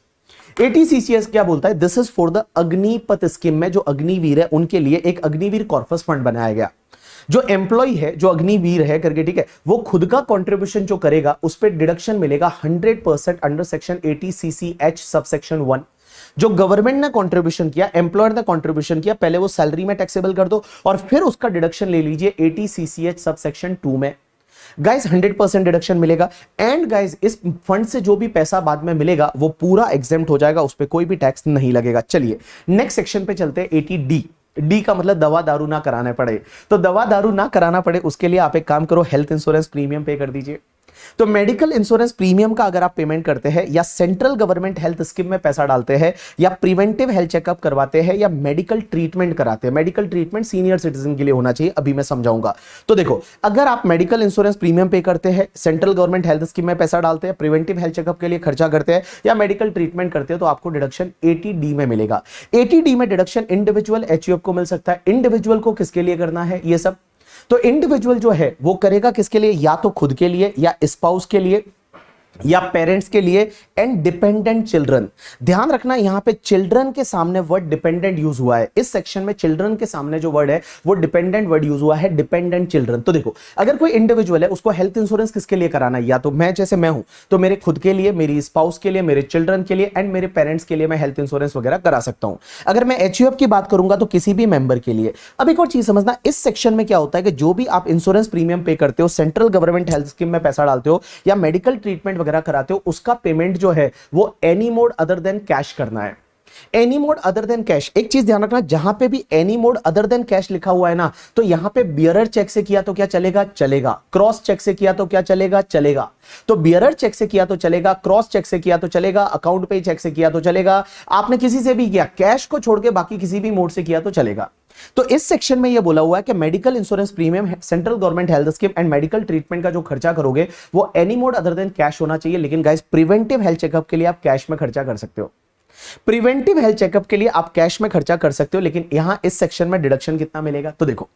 [SPEAKER 1] क्या बोलता है, this is for the Agnipath scheme में जो अग्निवीर है उनके लिए एक अग्निवीर कॉर्पस फंड बनाया गया। जो एम्प्लॉय है, जो अग्निवीर है करके, ठीक है, वो खुद का कंट्रीब्यूशन जो करेगा उस पर डिडक्शन मिलेगा 100% अंडर सेक्शन एटीसीसीएच सबसेक्शन 1। जो गवर्नमेंट ने कंट्रीब्यूशन किया, एम्प्लॉयर ने कंट्रीब्यूशन किया, पहले वो सैलरी में टैक्सेबल कर दो और फिर उसका डिडक्शन ले लीजिए एटीसीसीएच सबसेक्शन 2 में। गाइस 100% डिडक्शन मिलेगा एंड गाइस इस फंड से जो भी पैसा बाद में मिलेगा वो पूरा एग्जेम्प्ट हो जाएगा, उस पर कोई भी टैक्स नहीं लगेगा। चलिए नेक्स्ट सेक्शन पे चलते हैं, 80D। डी का मतलब दवा दारू ना कराने पड़े। तो दवा दारू ना कराना पड़े उसके लिए आप एक काम करो, हेल्थ इंश्योरेंस प्रीमियम पे कर दीजिए। तो मेडिकल इंश्योरेंस प्रीमियम का अगर आप पेमेंट करते हैं या सेंट्रल गवर्नमेंट हेल्थ स्कीम में पैसा डालते हैं या प्रिवेंटिव हेल्थ चेकअप करवाते हैं या मेडिकल ट्रीटमेंट कराते हैं, मेडिकल ट्रीटमेंट सीनियर सिटीजन के लिए होना चाहिए, अभी मैं समझाऊंगा। तो देखो, अगर आप मेडिकल इंश्योरेंस प्रीमियम पे करते हैं, सेंट्रल गवर्नमेंट हेल्थ स्कीम में पैसा डालते हैं, प्रिवेंटिव हेल्थ चेकअप के लिए खर्चा करते हैं या मेडिकल ट्रीटमेंट करते हैं, तो आपको डिडक्शन 80D में मिलेगा। 80D में डिडक्शन इंडिविजुअल एचयूएफ को मिल सकता है। इंडिविजुअल को किसके लिए करना है ये सब? तो इंडिविजुअल जो है वो करेगा किसके लिए, या तो खुद के लिए या स्पाउस के लिए या पेरेंट्स के लिए एंड डिपेंडेंट चिल्ड्रन। ध्यान रखना यहां पे चिल्ड्रन के सामने वर्ड डिपेंडेंट यूज हुआ है, इस सेक्शन में चिल्ड्रन के सामने जो वर्ड है वो डिपेंडेंट वर्ड यूज हुआ है, डिपेंडेंट चिल्ड्रन। तो देखो, अगर कोई इंडिविजुअल है उसको हेल्थ इंश्योरेंस किसके लिए कराना है, या तो मैं जैसे मैं हूं तो मेरे खुद के लिए, मेरी स्पाउस के लिए, मेरे चिल्ड्रन के लिए एंड मेरे पेरेंट्स के लिए मैं हेल्थ इंश्योरेंस वगैरह करा सकता हूं। अगर मैं एचयूएफ की बात करूंगा तो किसी भी मेंबर के लिए। अब एक और चीज समझना, इस सेक्शन में क्या होता है कि जो भी आप इंश्योरेंस प्रीमियम पे करते हो, सेंट्रल गवर्नमेंट हेल्थ स्कीम में पैसा डालते हो या मेडिकल ट्रीटमेंट वगैरह कराते हो, उसका पेमेंट जो है वो any mode other than cash करना है। Any mode other than cash, एक चीज ध्यान रखना, जहां पे भी any mode other than cash लिखा हुआ है ना, तो यहां पे बियरर चेक से किया तो क्या चलेगा, चलेगा। क्रॉस चेक से किया तो क्या चलेगा, चलेगा। तो बियरर चेक से किया तो चलेगा, क्रॉस चेक से किया तो चलेगा, अकाउंट पे चेक से किया तो चलेगा, आपने किसी से भी किया, कैश को छोड़ के बाकी किसी भी मोड से किया तो चलेगा। तो इस सेक्शन में यह बोला हुआ है कि medical insurance premium, central government health scheme and medical treatment का जो खर्चा करोगे वो any mode other than cash होना चाहिए। लेकिन गाइस, प्रिवेंटिव हेल्थ चेकअप के लिए आप कैश में खर्चा कर सकते हो, प्रिवेंटिव हेल्थ चेकअप के लिए आप कैश में खर्चा कर सकते हो। लेकिन यहां इस सेक्शन में डिडक्शन कितना मिलेगा, तो देखो,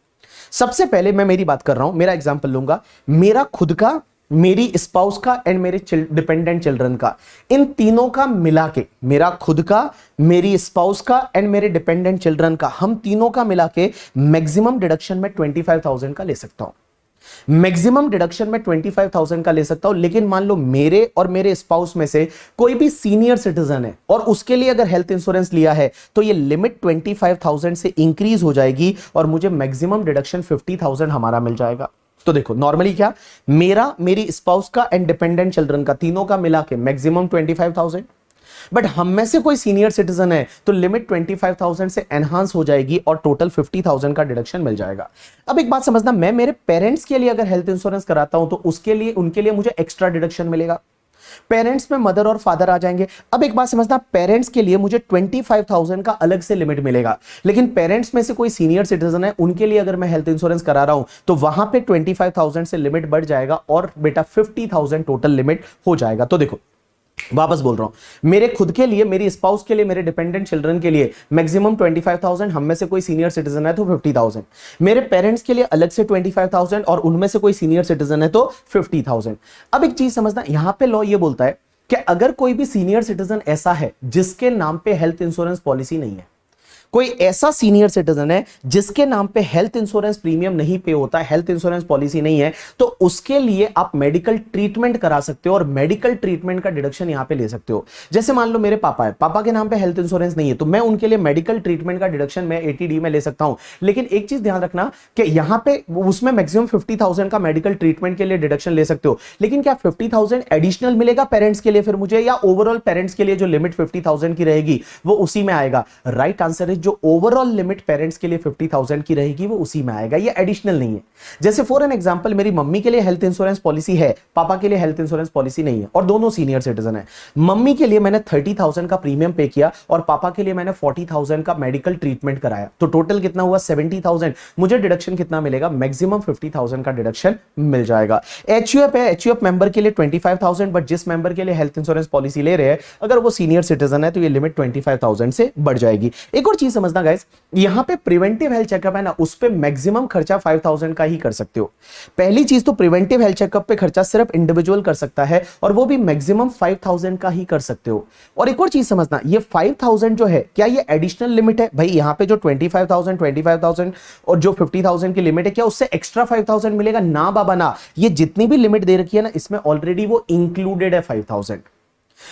[SPEAKER 1] सबसे पहले मैं मेरी बात कर रहा हूं, मेरा एग्जांपल लूंगा। मेरा खुद का मेरी स्पाउस का एंड मेरे डिपेंडेंट चिल्ड्रन का, इन तीनों का मिला के, मेरा खुद का, मेरी स्पाउस का एंड मेरे डिपेंडेंट चिल्ड्रन का, हम तीनों का मिला के मैक्सिमम डिडक्शन में 25,000 का ले सकता हूं। मैक्सिमम डिडक्शन में 25,000 का ले सकता हूं। लेकिन मान लो मेरे और मेरे स्पाउस में से कोई भी सीनियर सिटीजन है और उसके लिए अगर हेल्थ इंश्योरेंस लिया है तो ये लिमिट 25,000 से इंक्रीज हो जाएगी और मुझे मैक्सिमम डिडक्शन 50,000 हमारा मिल जाएगा। तो देखो नॉर्मली क्या, मेरा, मेरी स्पाउस का एंड डिपेंडेंट चिल्ड्रन का, तीनों का मिला के मैक्सिमम 25,000, बट हम में से कोई सीनियर सिटीजन है तो लिमिट 25,000 से एनहांस हो जाएगी और टोटल 50,000 का डिडक्शन मिल जाएगा। अब एक बात समझना, मैं मेरे पेरेंट्स के लिए अगर हेल्थ इंश्योरेंस कराता हूं तो उसके लिए, उनके लिए मुझे एक्स्ट्रा डिडक्शन मिलेगा। पेरेंट्स में मदर और फादर आ जाएंगे। अब एक बात समझना, पेरेंट्स के लिए मुझे 25,000 का अलग से लिमिट मिलेगा, लेकिन पेरेंट्स में से कोई सीनियर सिटीजन है उनके लिए अगर मैं हेल्थ इंश्योरेंस करा रहा हूं तो वहां पे 25,000 से लिमिट बढ़ जाएगा और बेटा 50,000 टोटल लिमिट हो जाएगा। तो देखो वापस बोल रहा हूं, मेरे खुद के लिए, मेरी स्पाउस के लिए, मेरे डिपेंडेंट चिल्ड्रन के लिए मैक्सिमम 25,000, हम में से कोई सीनियर सिटीजन है तो 50,000, मेरे पेरेंट्स के लिए अलग से 25,000 और उनमें से कोई सीनियर सिटीजन है तो 50,000। अब एक चीज समझना, यहां पे लॉ ये बोलता है कि अगर कोई भी सीनियर सिटीजन ऐसा है जिसके नाम पे हेल्थ इंश्योरेंस पॉलिसी नहीं है, कोई ऐसा सीनियर सिटीजन है जिसके नाम पे हेल्थ इंश्योरेंस प्रीमियम नहीं पे होता, हेल्थ इंश्योरेंस पॉलिसी नहीं है, तो उसके लिए आप मेडिकल ट्रीटमेंट करा सकते हो और मेडिकल ट्रीटमेंट का डिडक्शन यहां पे ले सकते हो। जैसे मान लो मेरे पापा है, पापा के नाम पे हेल्थ इंश्योरेंस नहीं है तो मैं उनके लिए मेडिकल ट्रीटमेंट का डिडक्शन मैं 80D में ले सकता हूं। लेकिन एक चीज ध्यान रखना कि यहां पे उसमें मैक्सिमम 50,000 का मेडिकल ट्रीटमेंट के लिए डिडक्शन ले सकते हो, लेकिन क्या 50,000 एडिशनल मिलेगा पेरेंट्स के लिए फिर मुझे, या ओवरऑल पेरेंट्स के लिए जो लिमिट 50,000 की रहेगी वो उसी में आएगा? राइट आंसर है, जो ओवरऑल लिमिट पेरेंट्स के लिए 50,000 की रहेगी वो उसी में आएगा, ये एडिशनल नहीं है। जैसे फॉर एन एग्जांपल, मेरी मम्मी के लिए हेल्थ इंश्योरेंस पॉलिसी है, पापा के लिए हेल्थ इंश्योरेंस पॉलिसी नहीं है और दोनों सीनियर सिटीजन है। मम्मी के लिए मैंने 30,000 का प्रीमियम पे किया और पापा के लिए मैंने 40,000 का मेडिकल ट्रीटमेंट कराया, तो टोटल कितना हुआ? 70,000। मुझे डिडक्शन कितना मिलेगा? मैक्सिमम 50,000 का डिडक्शन मिल जाएगा। एचयूएफ है, एचयूएफ मेंबर के लिए 25,000, बट जिस मेंबर के लिए हेल्थ इंश्योरेंस पॉलिसी ले रहे हैं अगर वो सीनियर सिटीजन है तो ये लिमिट 25,000 से बढ़ जाएगी। एक और चीज समझना गाइस, यहां पे प्रिवेंटिव हेल्थ चेकअप है ना, उस पे मैक्सिमम खर्चा 5,000 का ही कर सकते हो। पहली चीज तो प्रिवेंटिव हेल्थ चेकअप पे खर्चा सिर्फ इंडिविजुअल कर सकता है और वो भी मैक्सिमम 5,000 का ही कर सकते हो। और एक और चीज समझना, ये 5,000 जो है क्या ये एडिशनल लिमिट है? भाई यहां पे जो 25,000 और जो 50,000 की लिमिट है क्या उससे एक्स्ट्रा 5,000 मिलेगा? ना बाबा ना, ये जितनी भी लिमिट दे रखी है ना इसमें ऑलरेडी वो इंक्लूडेड है 5,000।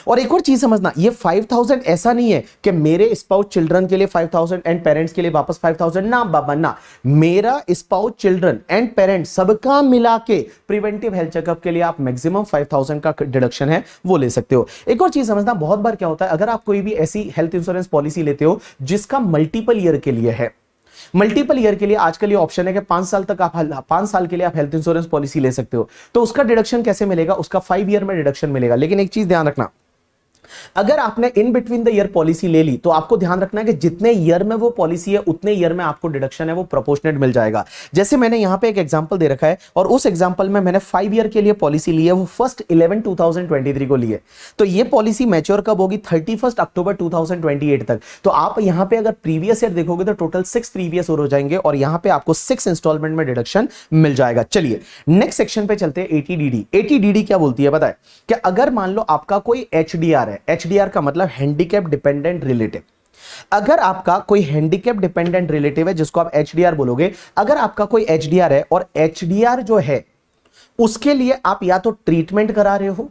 [SPEAKER 1] और एक और चीज समझना, ये 5,000 ऐसा नहीं है कि मेरे स्पाउस चिल्ड्रन के लिए 5,000 एंड पेरेंट्स के लिए वापस 5,000, ना बाबा ना, मेरा स्पाउस चिल्ड्रन एंड पेरेंट्स सबका मिला के प्रिवेंटिव हेल्थ चेकअप के लिए आप मैक्सिमम 5,000 का डिडक्शन है वो ले सकते हो। एक और चीज समझना, बहुत बार क्या होता है, अगर आप कोई भी ऐसी हेल्थ इंश्योरेंस पॉलिसी लेते हो जिसका मल्टीपल ईयर के लिए है, मल्टीपल ईयर के लिए आजकल ये ऑप्शन है कि 5 साल तक आप 5 साल के लिए आप हेल्थ इंश्योरेंस पॉलिसी ले सकते हो, तो उसका डिडक्शन कैसे मिलेगा? उसका 5 ईयर में डिडक्शन मिलेगा। लेकिन एक चीज ध्यान रखना, अगर आपने in between the year policy ले ली तो आपको ध्यान रखना है कि जितने ईयर में वो पॉलिसी है उतने ईयर में आपको डिडक्शन है वो प्रोपोर्शनेट मिल जाएगा। जैसे मैंने यहां पे एक एग्जांपल दे रखा है और उस एग्जांपल में मैंने 5 ईयर के लिए पॉलिसी ली है, वो 1/11/2023 को ली है, तो ये पॉलिसी मैच्योर कब होगी? 31 अक्टूबर 2028 तक। तो आप यहां पे अगर प्रीवियस ईयर देखोगे तो टोटल 6 प्रीवियस ईयर हो जाएंगे और यहां पे आपको 6 इंस्टॉलमेंट में डिडक्शन मिल जाएगा। चलिए नेक्स्ट सेक्शन पे चलते हैं। एटीडीडी। एटीडीडी क्या बोलती है पता है? कि अगर मान लो आपका कोई एचडीआर है, एचडीआर का मतलब हैंडीकैप डिपेंडेंट रिलेटिव, अगर आपका कोई हैंडीकैप डिपेंडेंट रिलेटिव है जिसको आप एचडीआर बोलोगे, अगर आपका कोई एचडीआर है और एचडीआर जो है उसके लिए आप या तो ट्रीटमेंट करा रहे हो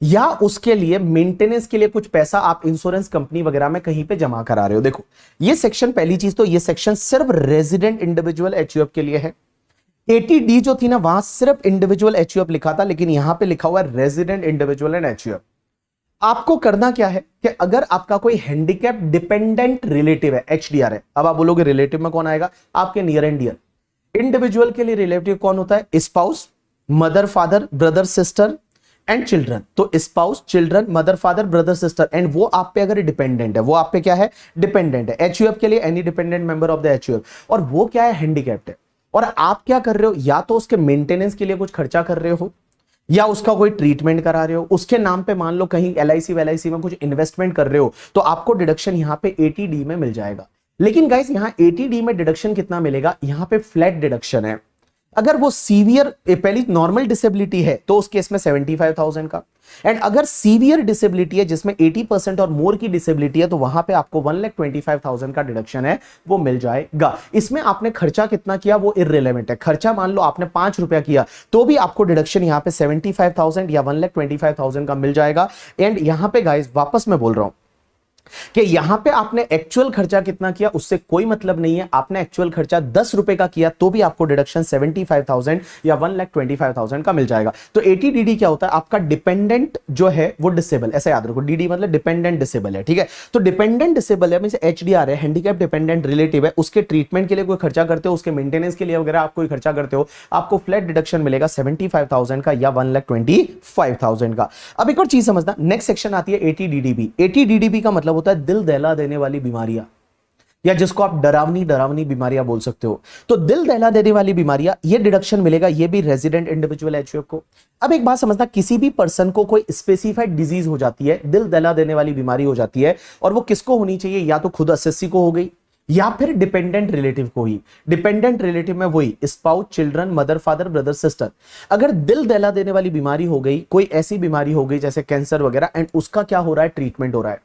[SPEAKER 1] या उसके लिए मेंटेनेंस के लिए कुछ पैसा आप इंश्योरेंस कंपनी वगैरह में कहीं पे जमा करा रहे हो। देखो ये सेक्शन, पहली चीज तो ये सेक्शन सिर्फ रेजिडेंट इंडिविजुअल एचयूएफ के लिए है। एटीडी जो थी ना वहां सिर्फ इंडिविजुअल एचयूएफ लिखा था, लेकिन यहां पे लिखा हुआ है रेजिडेंट इंडिविजुअल एंड एचयूएफ। आपको करना क्या है कि अगर आपका कोई हैंडीकैप डिपेंडेंट रिलेटिव है, एचडीआर है, अब आप बोलोगे रिलेटिव में कौन आएगा? आपके नियर एंड डियर। इंडिविजुअल के लिए रिलेटिव कौन होता है? Spouse, mother father, brother sister and children. तो spouse, children, mother father, brother sister and वो आप पे अगर डिपेंडेंट है, वो आप पे क्या है? डिपेंडेंट है। एचयूएफ के लिए any dependent member of the HUF, और वो क्या है? हैंडीकैप्ड है। और आप क्या कर रहे हो? या तो उसके मेंटेनेंस के लिए कुछ खर्चा कर रहे हो या उसका कोई ट्रीटमेंट करा रहे हो, उसके नाम पे मान लो कहीं एलआईसी वेलआईसी में कुछ इन्वेस्टमेंट कर रहे हो, तो आपको डिडक्शन यहां पे एटीडी में मिल जाएगा। लेकिन गाइस यहां एटीडी में डिडक्शन कितना मिलेगा? यहां पे फ्लैट डिडक्शन है। अगर वो सीवियर पहली नॉर्मल डिसेबिलिटी है तो उस केस में 75,000 का, एंड अगर सीवियर डिसेबिलिटी है जिसमें 80% और मोर की डिसेबिलिटी है तो वहां पे आपको 1,25,000 का डिडक्शन है वो मिल जाएगा। इसमें आपने खर्चा कितना किया वो इररिलेवेंट है। खर्चा मान लो आपने 5 रुपया किया तो भी आपको डिडक्शन यहां पे 75,000 या 1,25,000 का मिल जाएगा। एंड यहां पे गाइस वापस मैं बोल रहा हूं कि यहां पे आपने एक्चुअल खर्चा कितना किया उससे कोई मतलब नहीं है। आपने एक्चुअल खर्चा 10 रुपए का किया तो भी आपको डिडक्शन 75,000 या 1,25,000 का मिल जाएगा। तो एटीडीडी क्या होता है, आपका डिपेंडेंट जो है वो डिसेबल, ऐसा याद रखो, डीडी मतलब डिपेंडेंट डिसेबल है, ठीक है। तो डिपेंडेंट डिसेबल है मींस एचडीआर है, हैंडीकैप डिपेंडेंट रिलेटिव है, उसके ट्रीटमेंट के लिए कोई खर्चा करते हो, उसके मेंटेनेंस के लिए वगैरह आप कोई खर्चा करते हो, आपको फ्लैट डिडक्शन मिलेगा 75,000 का या 1,25,000 का। अब एक और चीज समझना, नेक्स्ट सेक्शन आती है एटीडीडीबी। एटीडीडीबी का मतलब होता है दिल दहला देने वाली बीमारियां, या जिसको आप डरावनी बीमारियां बोल सकते हो। तो दिल दहला देने वाली बीमारियां, ये डिडक्शन मिलेगा, ये भी रेजिडेंट इंडिविजुअल एचयूएफ को। अब एक बात समझना, किसी भी पर्सन को कोई स्पेसिफाइड डिजीज हो जाती है, दिल दहला देने वाली बीमारी हो जाती है, और वो किसको होनी चाहिए, या तो खुद एसएससी को हो गई या फिर डिपेंडेंट रिलेटिव को ही। डिपेंडेंट रिलेटिव में वही spouse, children, mother, father, brother, sister. अगर दिल दहला देने वाली बीमारी हो गई, कोई ऐसी बीमारी हो गई जैसे कैंसर वगैरह, एंड उसका क्या हो रहा है, ट्रीटमेंट हो रहा है,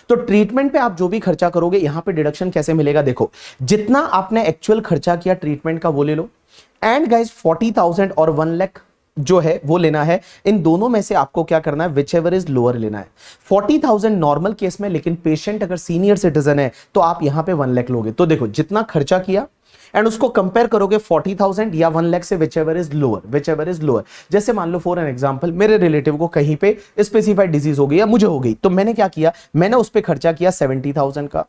[SPEAKER 1] तो ट्रीटमेंट पे आप जो भी खर्चा करोगे यहां पे डिडक्शन कैसे मिलेगा, देखो जितना आपने एक्चुअल खर्चा किया ट्रीटमेंट का वो ले लो, एंड गाइस 40,000 और 1 लाख जो है वो लेना है। इन दोनों में से आपको क्या करना है, विच एवर इज लोअर लेना है। 40,000 नॉर्मल केस में, लेकिन पेशेंट अगर सीनियर सिटीजन है तो आप यहां पे 1 लाख लोगे। तो देखो जितना खर्चा किया एंड उसको कंपेयर करोगे 40,000 या 1 लाख से, विच एवर इज लोअर। जैसे मान लो फॉर एन एग्जांपल मेरे रिलेटिव को कहीं पे स्पेसिफाइड डिजीज हो गई या मुझे हो गई, तो मैंने क्या किया, मैंने उस पर खर्चा किया 70,000 का।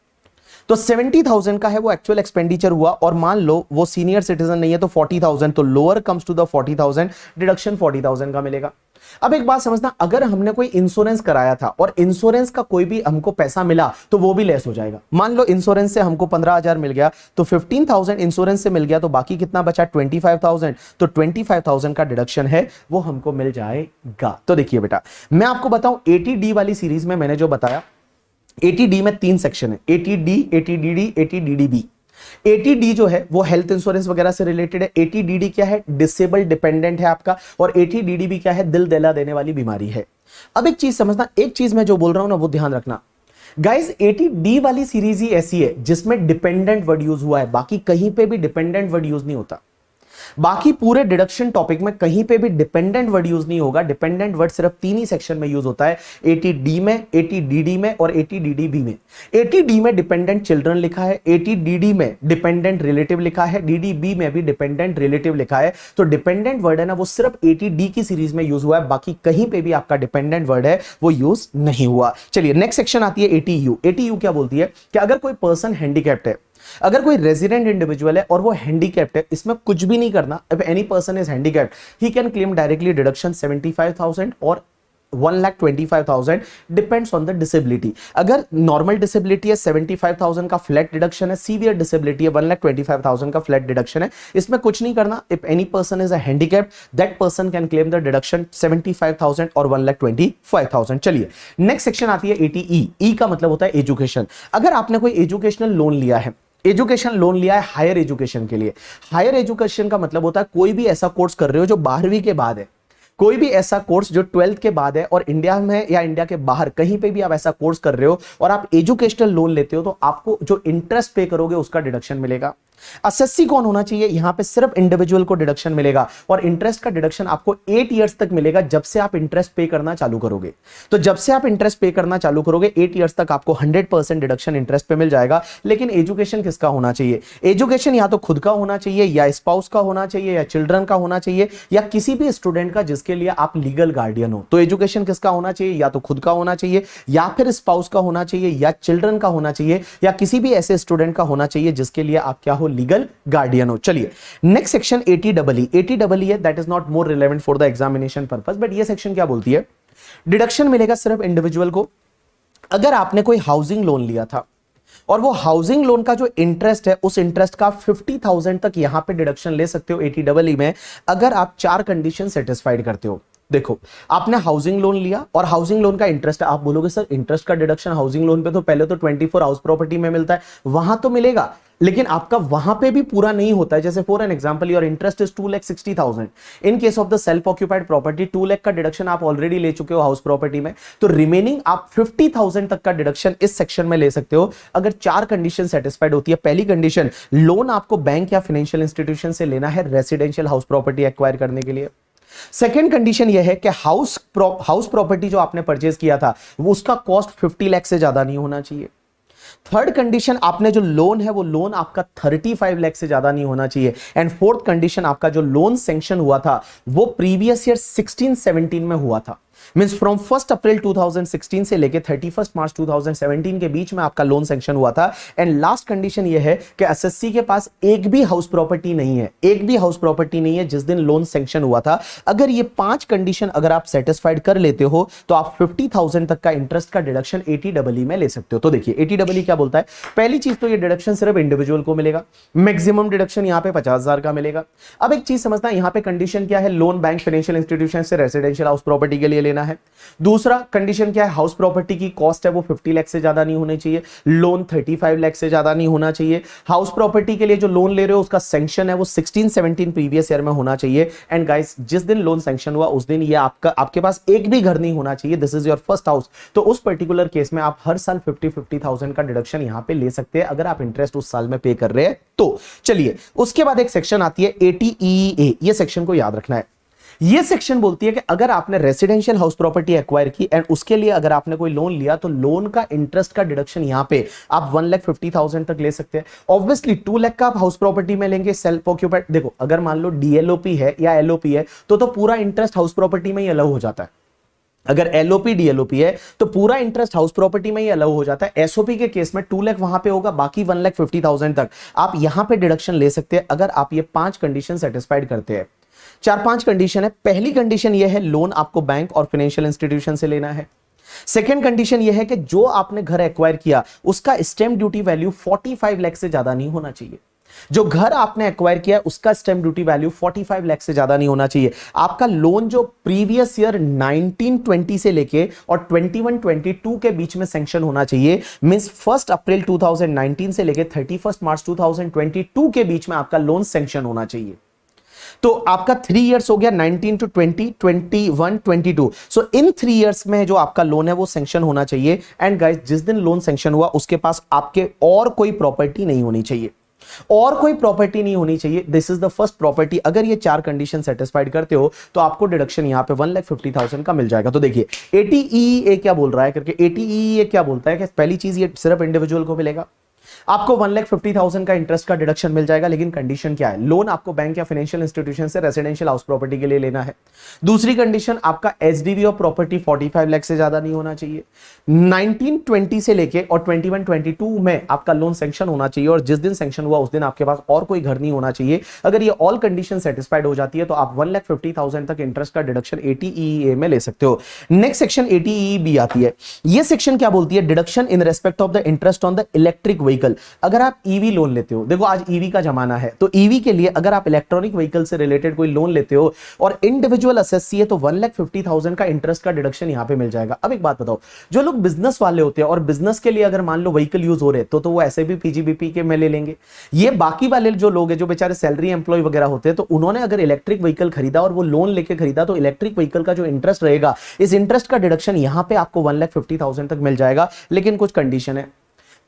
[SPEAKER 1] तो 70,000 का है वो एक्चुअल एक्सपेंडिचर हुआ, और मान लो वो सीनियर सिटीजन नहीं है तो 40,000, तो lower comes to the 40,000, deduction 40,000 का मिलेगा। अब एक बात समझना, अगर हमने कोई इंश्योरेंस कराया था और इंश्योरेंस का कोई भी हमको पैसा मिला तो वो भी लेस हो जाएगा। मान लो इंश्योरेंस से हमको 15,000 मिल गया तो 15,000 इंश्योरेंस से मिल गया, तो बाकी कितना बचा, 25,000। तो 25,000 का डिडक्शन है वो हमको मिल जाएगा। तो देखिए बेटा, मैं आपको बताऊं एटीडी वाली सीरीज में मैंने जो बताया, एटीडी में 3 सेक्शन है, एटीडी, एटीडीडी, एटीडीडीबी। एटीडी जो है वो हेल्थ इंश्योरेंस वगैरह से रिलेटेड है, एटीडीडी क्या है, डिसेबल डिपेंडेंट है आपका, और एटीडीडीबी क्या है, दिल दहला देने वाली बीमारी है। अब एक चीज समझना, एक चीज मैं जो बोल रहा हूं ना वो ध्यान रखना गाइस, एटीडी वाली सीरीज ही ऐसी है जिसमें डिपेंडेंट वर्ड यूज हुआ है, बाकी कहीं पे भी डिपेंडेंट वर्ड यूज नहीं होता। बाकी पूरे डिडक्शन टॉपिक में कहीं पे भी डिपेंडेंट वर्ड यूज नहीं होगा। डिपेंडेंट वर्ड सिर्फ 3 ही सेक्शन में यूज होता है, एटीडी में, एटीडीडी में और एटीडीडीबी में। एटीडी में डिपेंडेंट चिल्ड्रन लिखा है, एटीडीडी में डिपेंडेंट रिलेटिव लिखा है, डीडीबी में भी डिपेंडेंट रिलेटिव लिखा है। तो डिपेंडेंट वर्ड है ना वो सिर्फ एटीडी की सीरीज में यूज हुआ है, बाकी कहीं पे भी आपका डिपेंडेंट वर्ड है वो यूज नहीं हुआ। चलिए नेक्स्ट सेक्शन आती है एटीयू। एटीयू क्या बोलती है कि अगर कोई पर्सन हैंडीकैप्ड है, अगर कोई रेजिडेंट इंडिविजुअल है और वो हैंडीकैप्ड है, इसमें कुछ भी नहीं करना। If any person is handicapped he can claim directly deduction 75,000 और 1,25,000 डिपेंड्स ऑन द डिसेबिलिटी। अगर नॉर्मल डिसेबिलिटी है 75,000 का फ्लैट डिडक्शन है, सीवियर डिसेबिलिटी है 1,25,000 का फ्लैट डिडक्शन है। इसमें कुछ नहीं करना। If any person is a handicapped that person can claim the deduction 75,000 और 1,25,000। चलिए नेक्स्ट सेक्शन आती है एटीई। ई का मतलब होता है एजुकेशन। अगर आपने कोई एजुकेशनल लोन लिया है, एजुकेशन लोन लिया है हायर एजुकेशन के लिए। हायर एजुकेशन का मतलब होता है कोई भी ऐसा कोर्स कर रहे हो जो 12वीं के बाद है, कोई भी ऐसा कोर्स जो 12th के बाद है, और इंडिया में या इंडिया के बाहर कहीं पे भी आप ऐसा कोर्स कर रहे हो और आप एजुकेशनल लोन लेते हो, तो आपको जो इंटरेस्ट पे करोगे उसका डिडक्शन मिलेगा। एसएससी कौन होना चाहिए, यहां पे सिर्फ इंडिविजुअल को डिडक्शन मिलेगा, और इंटरेस्ट का डिडक्शन आपको 8 इयर्स तक मिलेगा जब से आप इंटरेस्ट पे करना चालू करोगे। तो जब से आप इंटरेस्ट पे करना चालू करोगे 8 इयर्स तक आपको 100% डिडक्शन इंटरेस्ट पे मिल जाएगा। लेकिन एजुकेशन किसका होना चाहिए, एजुकेशन या तो खुद का होना चाहिए, या स्पाउस का होना चाहिए, या चिल्ड्रन का होना चाहिए, या किसी भी स्टूडेंट का जिसके लिए आप लीगल गार्डियन हो। तो एजुकेशन किसका होना चाहिए, या तो खुद का होना चाहिए, या फिर स्पाउस का होना चाहिए, या चिल्ड्रन का होना चाहिए, या किसी भी ऐसे स्टूडेंट का होना चाहिए जिसके लिए आप क्या हो, लीगल गार्डियन हो। चलिए नेक्स्ट सेक्शन एटीडबलई। एटीडबलई है that is not more relevant for the examination purpose, but ये सेक्शन क्या बोलती है, डिडक्शन मिलेगा सिर्फ इंडिविजुअल को। अगर आपने कोई हाउसिंग लोन लिया था और वो हाउसिंग लोन का जो इंटरेस्ट है उस इंटरेस्ट का 50,000 तक यहां पे डिडक्शन ले सकते हो एटीडबलई में, अगर आप 4 कंडीशन सेटिस्फाइड करते हो। देखो, आपने हाउसिंग लोन लिया और हाउसिंग लोन का इंटरेस्ट, आप बोलोगे सर इंटरेस्ट का डिडक्शन हाउसिंग लोन पे तो पहले तो 24 हाउस प्रॉपर्टी में मिलता है, वहां तो मिलेगा, लेकिन आपका वहां पे भी पूरा नहीं होता है। जैसे for an example your interest is 2,60,000, in case of the self occupied property 2 lakh का डिडक्शन आप ऑलरेडी ले चुके हो हाउस प्रॉपर्टी में, तो रिमेनिंग आप 50,000 तक का डिडक्शन इस सेक्शन में ले सकते हो अगर 4 कंडीशन सेटिस्फाइड होती है। पहली कंडीशन, लोन आपको बैंक या फाइनेंशियल इंस्टीट्यूशन से लेना है रेसिडेंशियल हाउस प्रॉपर्टी एक्वायर करने के लिए। सेकेंड कंडीशन यह है कि हाउस प्रॉपर्टी जो आपने परचेज किया था वो उसका कॉस्ट 50 लाख से ज्यादा नहीं होना चाहिए। थर्ड कंडीशन, आपने जो लोन है वो लोन आपका 35 लाख से ज्यादा नहीं होना चाहिए। एंड फोर्थ कंडीशन, आपका जो लोन सैंक्शन हुआ था वो प्रीवियस ईयर 16-17 में हुआ था, मींस फ्रॉम 1 अप्रैल 2016 से लेके 31 मार्च 2017 के बीच में आपका लोन सैंक्शन हुआ था। एंड लास्ट कंडीशन यह है कि एसएससी के पास एक भी हाउस प्रॉपर्टी नहीं है, एक भी हाउस प्रॉपर्टी नहीं है जिस दिन लोन सैंक्शन हुआ था। अगर ये 5 कंडीशन अगर आप सेटिस्फाइड कर लेते हो तो आप 50,000 तक का इंटरेस्ट का डिडक्शन 80EE में ले सकते हो। तो देखिए 80EE क्या बोलता है, पहली चीज तो ये डिडक्शन सिर्फ इंडिविजुअल को मिलेगा, मैक्सिमम डिडक्शन यहां पे 50,000 का मिलेगा। अब एक चीज समझना, यहां पे कंडीशन क्या है, लोन बैंक फाइनेंशियल इंस्टीट्यूशन से रेसिडेंशियल हाउस प्रॉपर्टी के लिए लेना है। दूसरा कंडीशन क्या है, हाउस प्रॉपर्टी की कॉस्ट है वो 50 लाख से ज्यादा नहीं होनी चाहिए, लोन 35 लाख से ज्यादा नहीं होना चाहिए। हाउस प्रॉपर्टी के लिए जो लोन ले रहे हो उसका सैंक्शन है वो 16-17 प्रीवियस ईयर में होना चाहिए। एंड गाइस, जिस दिन लोन सैंक्शन हुआ उस दिन ये आपके पास एक भी घर नहीं होना चाहिए, this is your first house. तो उस पर्टिकुलर केस में आप हर साल 50,000 का डिडक्शन यहां पे ले सकते हैं अगर आप इंटरेस्ट उस साल में पे कर रहे हैं तो। चलिए, उसके बाद एक सेक्शन आती है 80EA, ये सेक्शन को याद रखना है। ये सेक्शन बोलती है कि अगर आपने रेसिडेंशियल हाउस प्रॉपर्टी एक्वायर की एंड उसके लिए अगर आपने कोई लोन लिया तो लोन का इंटरेस्ट का डिडक्शन यहां पे आप 1,50,000 तक ले सकते हैं। ऑब्वियसली 2 लाख का आप हाउस प्रॉपर्टी में लेंगे सेल्फ ऑक्यूपाइड, देखो अगर मान लो डीएलओपी है या एलओपी है तो पूरा इंटरेस्ट हाउस प्रॉपर्टी में ही अलाउ हो जाता है। अगर एलओपी डीएलओपी है तो पूरा इंटरेस्ट हाउस प्रॉपर्टी में ही अलाउ हो जाता है। एसओपी के केस में 2 लाख वहां पे होगा, बाकी 1,50,000 तक आप यहां पे डिडक्शन ले सकते हैं अगर आप ये 5 कंडीशन सेटिस्फाइड करते हैं। 4-5 कंडीशन है। पहली कंडीशन यह है लोन आपको बैंक और फाइनेंशियल इंस्टीट्यूशन से लेना है। सेकेंड कंडीशन यह है कि जो आपने घर एक्वायर किया उसका स्टैंप ड्यूटी वैल्यू 45 लाख से ज्यादा नहीं होना चाहिए। जो घर आपने एक्वायर किया उसका स्टैंप ड्यूटी वैल्यू 45 लाख से ज्यादा नहीं होना चाहिए। आपका लोन जो प्रीवियस ईयर 19-20 से लेके और 21-22 के बीच में सैंक्शन होना चाहिए, मींस 1 अप्रैल 2019 से लेके 31 मार्च 2022 के बीच में आपका लोन सैंक्शन होना चाहिए। तो आपका 3 इयर्स हो गया, 19 to 20, 21, 22। सो इन 3 इयर्स में जो आपका लोन है वो सैंक्शन होना चाहिए। एंड गाइस, जिस दिन लोन सैंक्शन हुआ उसके पास आपके और कोई प्रॉपर्टी नहीं होनी चाहिए, और कोई प्रॉपर्टी नहीं होनी चाहिए। This is the first property. अगर ये 4 कंडीशन सेटिस्फाइड करते हो तो आपको डिडक्शन यहां पे 1,50,000 का मिल जाएगा। तो देखिए 80EA क्या बोल रहा है करके, 80EA क्या बोलता है कि पहली चीज ये सिर्फ इंडिविजुअल को मिलेगा, आपको 1,50,000 का इंटरेस्ट का डिडक्शन मिल जाएगा, लेकिन कंडीशन क्या है, लोन आपको बैंक या फाइनेंशियल इंस्टीट्यूशन से रेसिडेंशियल हाउस प्रॉपर्टी के लिए लेना है। दूसरी कंडीशन, आपका एचडीवी ऑफ प्रॉपर्टी 45 लाख से ज्यादा नहीं होना चाहिए। 19-20 से लेके और 21-22 में आपका लोन सैंक्शन होना चाहिए, और जिस दिन सैंक्शन हुआ उस दिन आपके पास और कोई घर नहीं होना चाहिए। अगर ये ऑल कंडीशन सेटिस्फाइड हो जाती है तो आप 1,50,000 तक इंटरेस्ट का डिडक्शन 80EA में ले सकते हो। नेक्स्ट सेक्शन 80EB आती है। ये सेक्शन क्या बोलती है, deduction in respect of the interest on the electric vehicle. अगर आप ईवी लोन लेते हो, देखो आज ईवी का जमाना है, तो ईवी के लिए अगर आप इलेक्ट्रॉनिक व्हीकल से रिलेटेड कोई लोन लेते हो और इंडिविजुअल एसएससी है तो 1,50,000 का इंटरेस्ट का डिडक्शन यहां पे मिल जाएगा। अब एक बात बताओ, जो लोग बिजनेस वाले होते हैं और बिजनेस के लिए अगर मान लो व्हीकल यूज हो रहे तो वो ऐसे भी पीजीबीपी के में ले लेंगे। ये बाकी वाले जो लोग हैं जो बेचारे सैलरी एम्प्लॉय वगैरह होते हैं, तो उन्होंने अगर इलेक्ट्रिक व्हीकल खरीदा और वो लोन लेके खरीदा तो इलेक्ट्रिक व्हीकल का जो इंटरेस्ट रहेगा, इस इंटरेस्ट का डिडक्शन यहां पे आपको 1,50,000 तक मिल जाएगा। लेकिन कुछ कंडीशन है।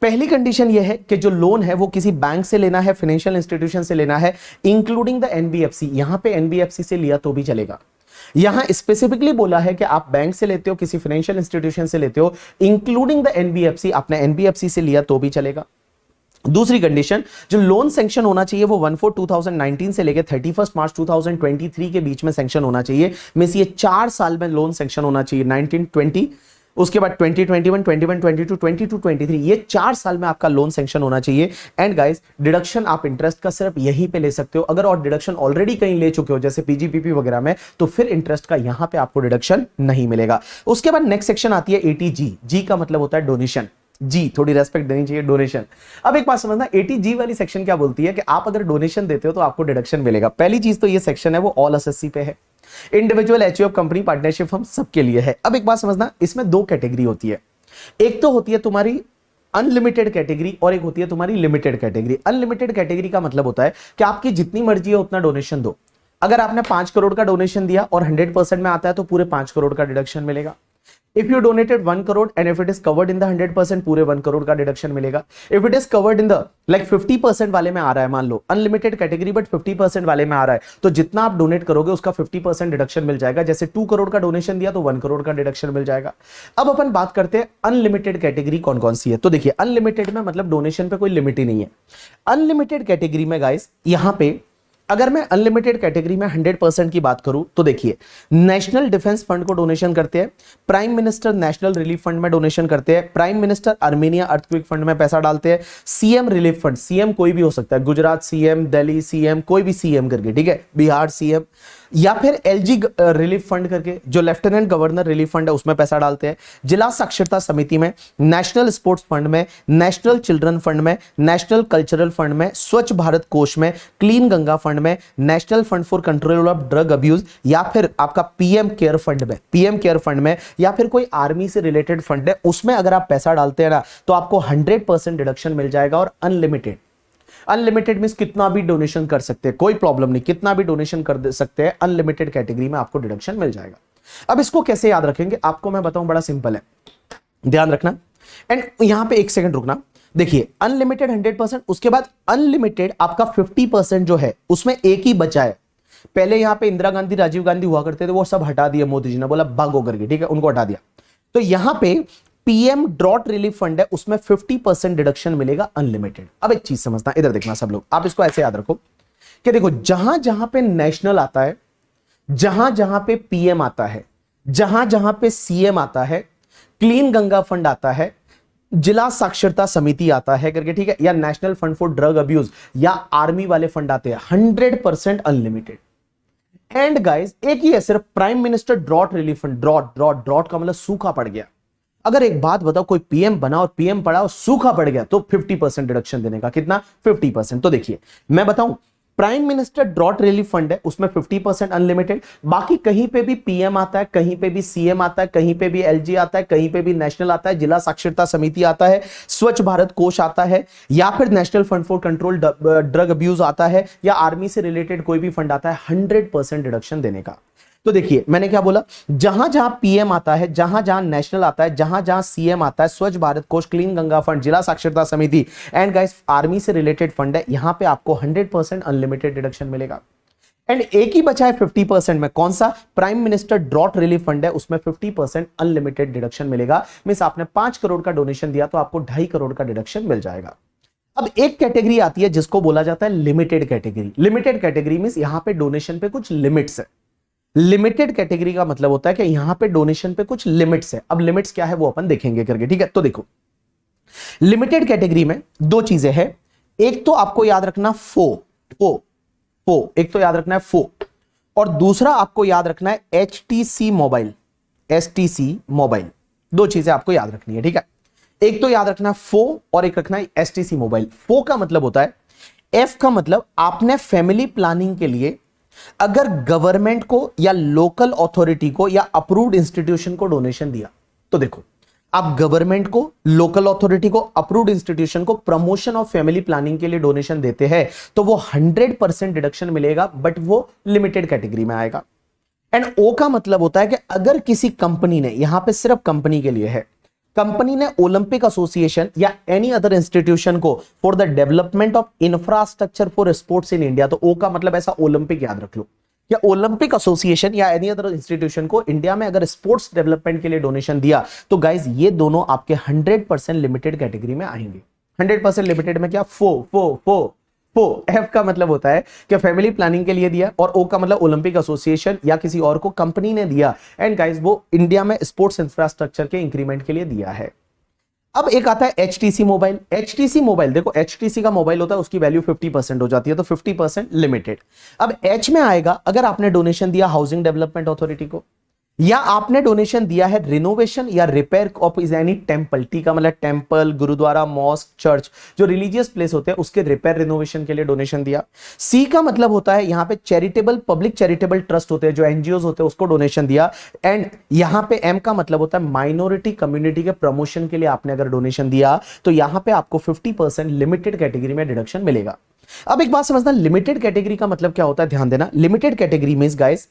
[SPEAKER 1] पहली कंडीशन यह है कि जो लोन है वो किसी बैंक से लेना है, फाइनेंशियल इंस्टीट्यूशन से लेना है, इंक्लूडिंग द एनबीएफसी। यहां पे एनबीएफसी से लिया तो भी चलेगा। यहां स्पेसिफिकली बोला है कि आप बैंक से लेते हो, किसी फाइनेंशियल इंस्टीट्यूशन से लेते हो, इंक्लूडिंग द एनबीएफसी, आपने एनबीएफसी से लिया तो भी चलेगा। दूसरी कंडीशन, जो लोन सैंक्शन होना चाहिए वो 1/4/2019 से लेकर 31 मार्च 2023 के बीच में सैंक्शन होना चाहिए। मींस ये 4 साल में लोन सैंक्शन होना चाहिए, 19-20, उसके बाद 2021, 21-22, 22-23, ये 4 साल में आपका लोन सैंक्शन होना चाहिए। एंड गाइस, डिडक्शन आप इंटरेस्ट का सिर्फ यहीं पे ले सकते हो। अगर और डिडक्शन ऑलरेडी कहीं ले चुके हो जैसे पीजीपीपी वगैरह में, तो फिर इंटरेस्ट का यहां पे आपको डिडक्शन नहीं मिलेगा। उसके बाद नेक्स्ट सेक्शन आती है 80G। जी का मतलब होता है डोनेशन। जी, थोड़ी रेस्पेक्ट देनी चाहिए, डोनेशन। अब एक बात समझना, 80G वाली सेक्शन क्या बोलती है कि आप अगर डोनेशन देते हो तो आपको डिडक्शन मिलेगा। पहली चीज तो ये सेक्शन है वो ऑल एसएससी पे है। इंडिविजुअल, एचयूएफ, कंपनी, पार्टनरशिप हम सबके लिए है। अब एक बात समझना, इसमें दो कैटेगरी होती है। एक तो होती है तुम्हारी अनलिमिटेड कैटेगरी और एक होती है तुम्हारी लिमिटेड कैटेगरी। अनलिमिटेड कैटेगरी का मतलब होता है कि आपकी जितनी मर्जी है उतना डोनेशन दो। अगर आपने 5 करोड़ का डोनेशन दिया और 100% में आता है तो पूरे 5 करोड़ का डिडक्शन मिलेगा। If you donated 1 crore and if it is covered in the 100%, पूरे 1 करोड़ का डिडक्शन मिलेगा। If it is covered in the like 50% वाले में आ रहा है, मान लो अनलिमिटेड कैटेगरी बट 50% वाले में आ रहा है, तो जितना आप डोनेट करोगे उसका 50% डिडक्शन मिल जाएगा। जैसे 2 करोड़ का डोनेशन दिया तो 1 करोड़ का डिडक्शन मिल जाएगा। अब अपन बात करते हैं अनलिमिटेड कैटेगरी कौन कौन सी है। तो देखिए, अनलिमिटेड में मतलब डोनेशन पे कोई लिमिट ही नहीं है। अनलिमिटेड कैटेगरी में गाइस, यहां पे अगर मैं अनलिमिटेड कैटेगरी में 100% की बात करूं तो देखिए, नेशनल डिफेंस फंड को डोनेशन करते हैं, prime minister national relief fund में डोनेशन करते हैं, prime minister Armenia earthquake fund में पैसा डालते हैं, सीएम रिलीफ फंड, सीएम कोई भी हो सकता है, गुजरात सीएम, दिल्ली सीएम, कोई भी सीएम करके, ठीक है, बिहार सीएम, या फिर एलजी रिलीफ फंड करके जो लेफ्टिनेंट गवर्नर रिलीफ फंड है उसमें पैसा डालते हैं, जिला साक्षरता समिति में, नेशनल स्पोर्ट्स फंड में, नेशनल चिल्ड्रन फंड में, नेशनल कल्चरल फंड में, स्वच्छ भारत कोष में, क्लीन गंगा फंड में, national fund for control of drug abuse, या फिर आपका पीएम केयर फंड में, पीएम केयर फंड में, या फिर कोई आर्मी से रिलेटेड फंड है उसमें अगर आप पैसा डालते हैं ना तो आपको 100% डिडक्शन मिल जाएगा। और अनलिमिटेड, अनलिमिटेड मींस कितना भी डोनेशन कर सकते हैं, कोई प्रॉब्लम नहीं, कितना भी डोनेशन कर सकते हैं, अनलिमिटेड कैटेगरी में आपको डिडक्शन मिल जाएगा। अब इसको कैसे याद रखेंगे आपको मैं बताऊं, बड़ा सिंपल है, ध्यान रखना। एंड यहां पे 1 सेकंड रुकना। देखिए, अनलिमिटेड 100%, उसके बाद अनलिमिटेड आपका 50% जो है उसमें एक ही बचा है। पहले यहां पे इंदिरा गांधी, राजीव गांधी हुआ करते थे, वो सब हटा दिया मोदी जी ने, बोला भागो करके, ठीक है, उनको हटा दिया। तो यहां पे पीएम ड्रॉट रिलीफ फंड है, उसमें 50% डिडक्शन मिलेगा अनलिमिटेड। अब एक चीज समझना, इधर देखना सब लोग, आप इसको ऐसे याद रखो कि देखो, जहां जहां पे नेशनल आता है, जहां जहां पे पीएम आता है, जहां जहां पे सीएम आता है, क्लीन गंगा फंड आता है, जिला साक्षरता समिति आता है करके, ठीक है, या national fund for drug abuse या आर्मी वाले फंड आते हैं, 100% अनलिमिटेड। एंड गाइस, एक ही है सिर्फ, prime minister drought relief fund. Drought drought drought का मतलब सूखा पड़ गया। अगर एक बात बताओ, कोई पीएम बना और पीएम पड़ा और सूखा पड़ गया तो 50% डिडक्शन देने का, कितना, 50%। तो देखिए मैं बताऊं, prime minister drought relief fund है, उसमें 50% अनलिमिटेड। बाकी कहीं पे भी पीएम आता है, कहीं पे भी सीएम आता है, कहीं पे भी एलजी आता है, कहीं पे भी नेशनल आता है, जिला साक्षरता समिति आता है, स्वच्छ भारत कोष आता है, या फिर national fund for control drug abuse आता है, या आर्मी से रिलेटेड कोई भी फंड आता है, 100% डिडक्शन देने का। तो देखिए मैंने क्या बोला, जहां जहां पीएम आता है, जहां जहां नेशनल आता है, जहां जहां सीएम आता है, स्वच्छ भारत कोष, क्लीन गंगा फंड, जिला साक्षरता समिति एंड गाइस आर्मी से रिलेटेड फंड है, यहां पे आपको 100% अनलिमिटेड डिडक्शन मिलेगा। एंड एक ही बचा है 50% में, कौन सा, prime minister drought relief fund है, उसमें 50% अनलिमिटेड डिडक्शन मिलेगा। मींस आपने 5 करोड़ का डोनेशन दिया तो आपको 2.5 करोड़ का डिडक्शन मिल जाएगा। अब एक कैटेगरी आती है जिसको बोला जाता है limited category. Limited category means यहां पे डोनेशन पे कुछ लिमिट्स है। लिमिटेड कैटेगरी का मतलब होता है कि यहां पे डोनेशन पे कुछ लिमिट्स है। अब लिमिट्स क्या है वो अपन देखेंगे करके, ठीक है। तो देखो, लिमिटेड कैटेगरी में 2 चीजें हैं। एक तो आपको याद रखना फो, एक तो याद रखना है फो, और दूसरा आपको याद रखना है एचटीसी मोबाइल, एसटीसी मोबाइल। 2 चीजें आपको याद रखनी है, ठीक है। एक तो याद रखना फो और एक रखना है एसटीसी मोबाइल। फो का मतलब होता है, एफ का मतलब आपने फैमिली प्लानिंग के लिए अगर गवर्नमेंट को या लोकल अथॉरिटी को या अप्रूव्ड इंस्टीट्यूशन को डोनेशन दिया, तो देखो आप गवर्नमेंट को, लोकल अथॉरिटी को, अप्रूव्ड इंस्टीट्यूशन को प्रमोशन ऑफ फैमिली प्लानिंग के लिए डोनेशन देते हैं तो वो 100% डिडक्शन मिलेगा, बट वो लिमिटेड कैटेगरी में आएगा। एंड ओ का मतलब होता है कि अगर किसी कंपनी ने, यहां पे सिर्फ कंपनी के लिए है, कंपनी ने ओलंपिक एसोसिएशन या एनी अदर इंस्टीट्यूशन को for the development of infrastructure for sports in India, तो ओ का मतलब ऐसा ओलंपिक याद रख लो, या ओलंपिक एसोसिएशन या एनी अदर इंस्टीट्यूशन को इंडिया में अगर स्पोर्ट्स डेवलपमेंट के लिए डोनेशन दिया, तो गाइज ये दोनों आपके 100% लिमिटेड कैटेगरी में आएंगे। 100% लिमिटेड में क्या, फो एफ का मतलब होता है कि फैमिली प्लानिंग के लिए दिया, और ओ का मतलब ओलंपिक एसोसिएशन या किसी और को कंपनी ने दिया, एंड गाइस वो इंडिया में स्पोर्ट्स इंफ्रास्ट्रक्चर के इंक्रीमेंट के लिए दिया है। अब एक आता है एचटीसी मोबाइल। एचटीसी मोबाइल, देखो एचटीसी का मोबाइल होता है, उसकी वैल्यू 50% हो जाती है, तो 50% लिमिटेड। अब एच में आएगा, अगर आपने डोनेशन दिया हाउसिंग डेवलपमेंट अथॉरिटी को, या आपने डोनेशन दिया है रिनोवेशन या repair of is any temple, T का मतलब टेंपल, गुरुद्वारा, मॉस्क, चर्च, जो रिलीजियस प्लेस होते हैं उसके रिपेयर रिनोवेशन के लिए डोनेशन दिया। सी का मतलब होता है यहां पे चैरिटेबल, पब्लिक चैरिटेबल ट्रस्ट होते हैं जो एनजीओज होते हैं उसको डोनेशन दिया। एंड यहां पे एम का मतलब होता है माइनॉरिटी कम्युनिटी के प्रमोशन के लिए आपने अगर डोनेशन दिया तो यहां पे आपको 50% लिमिटेड कैटेगरी में डिडक्शन मिलेगा। अब एक बात समझना, लिमिटेड कैटेगरी का मतलब क्या होता है, ध्यान देना। लिमिटेड कैटेगरी मींस गाइस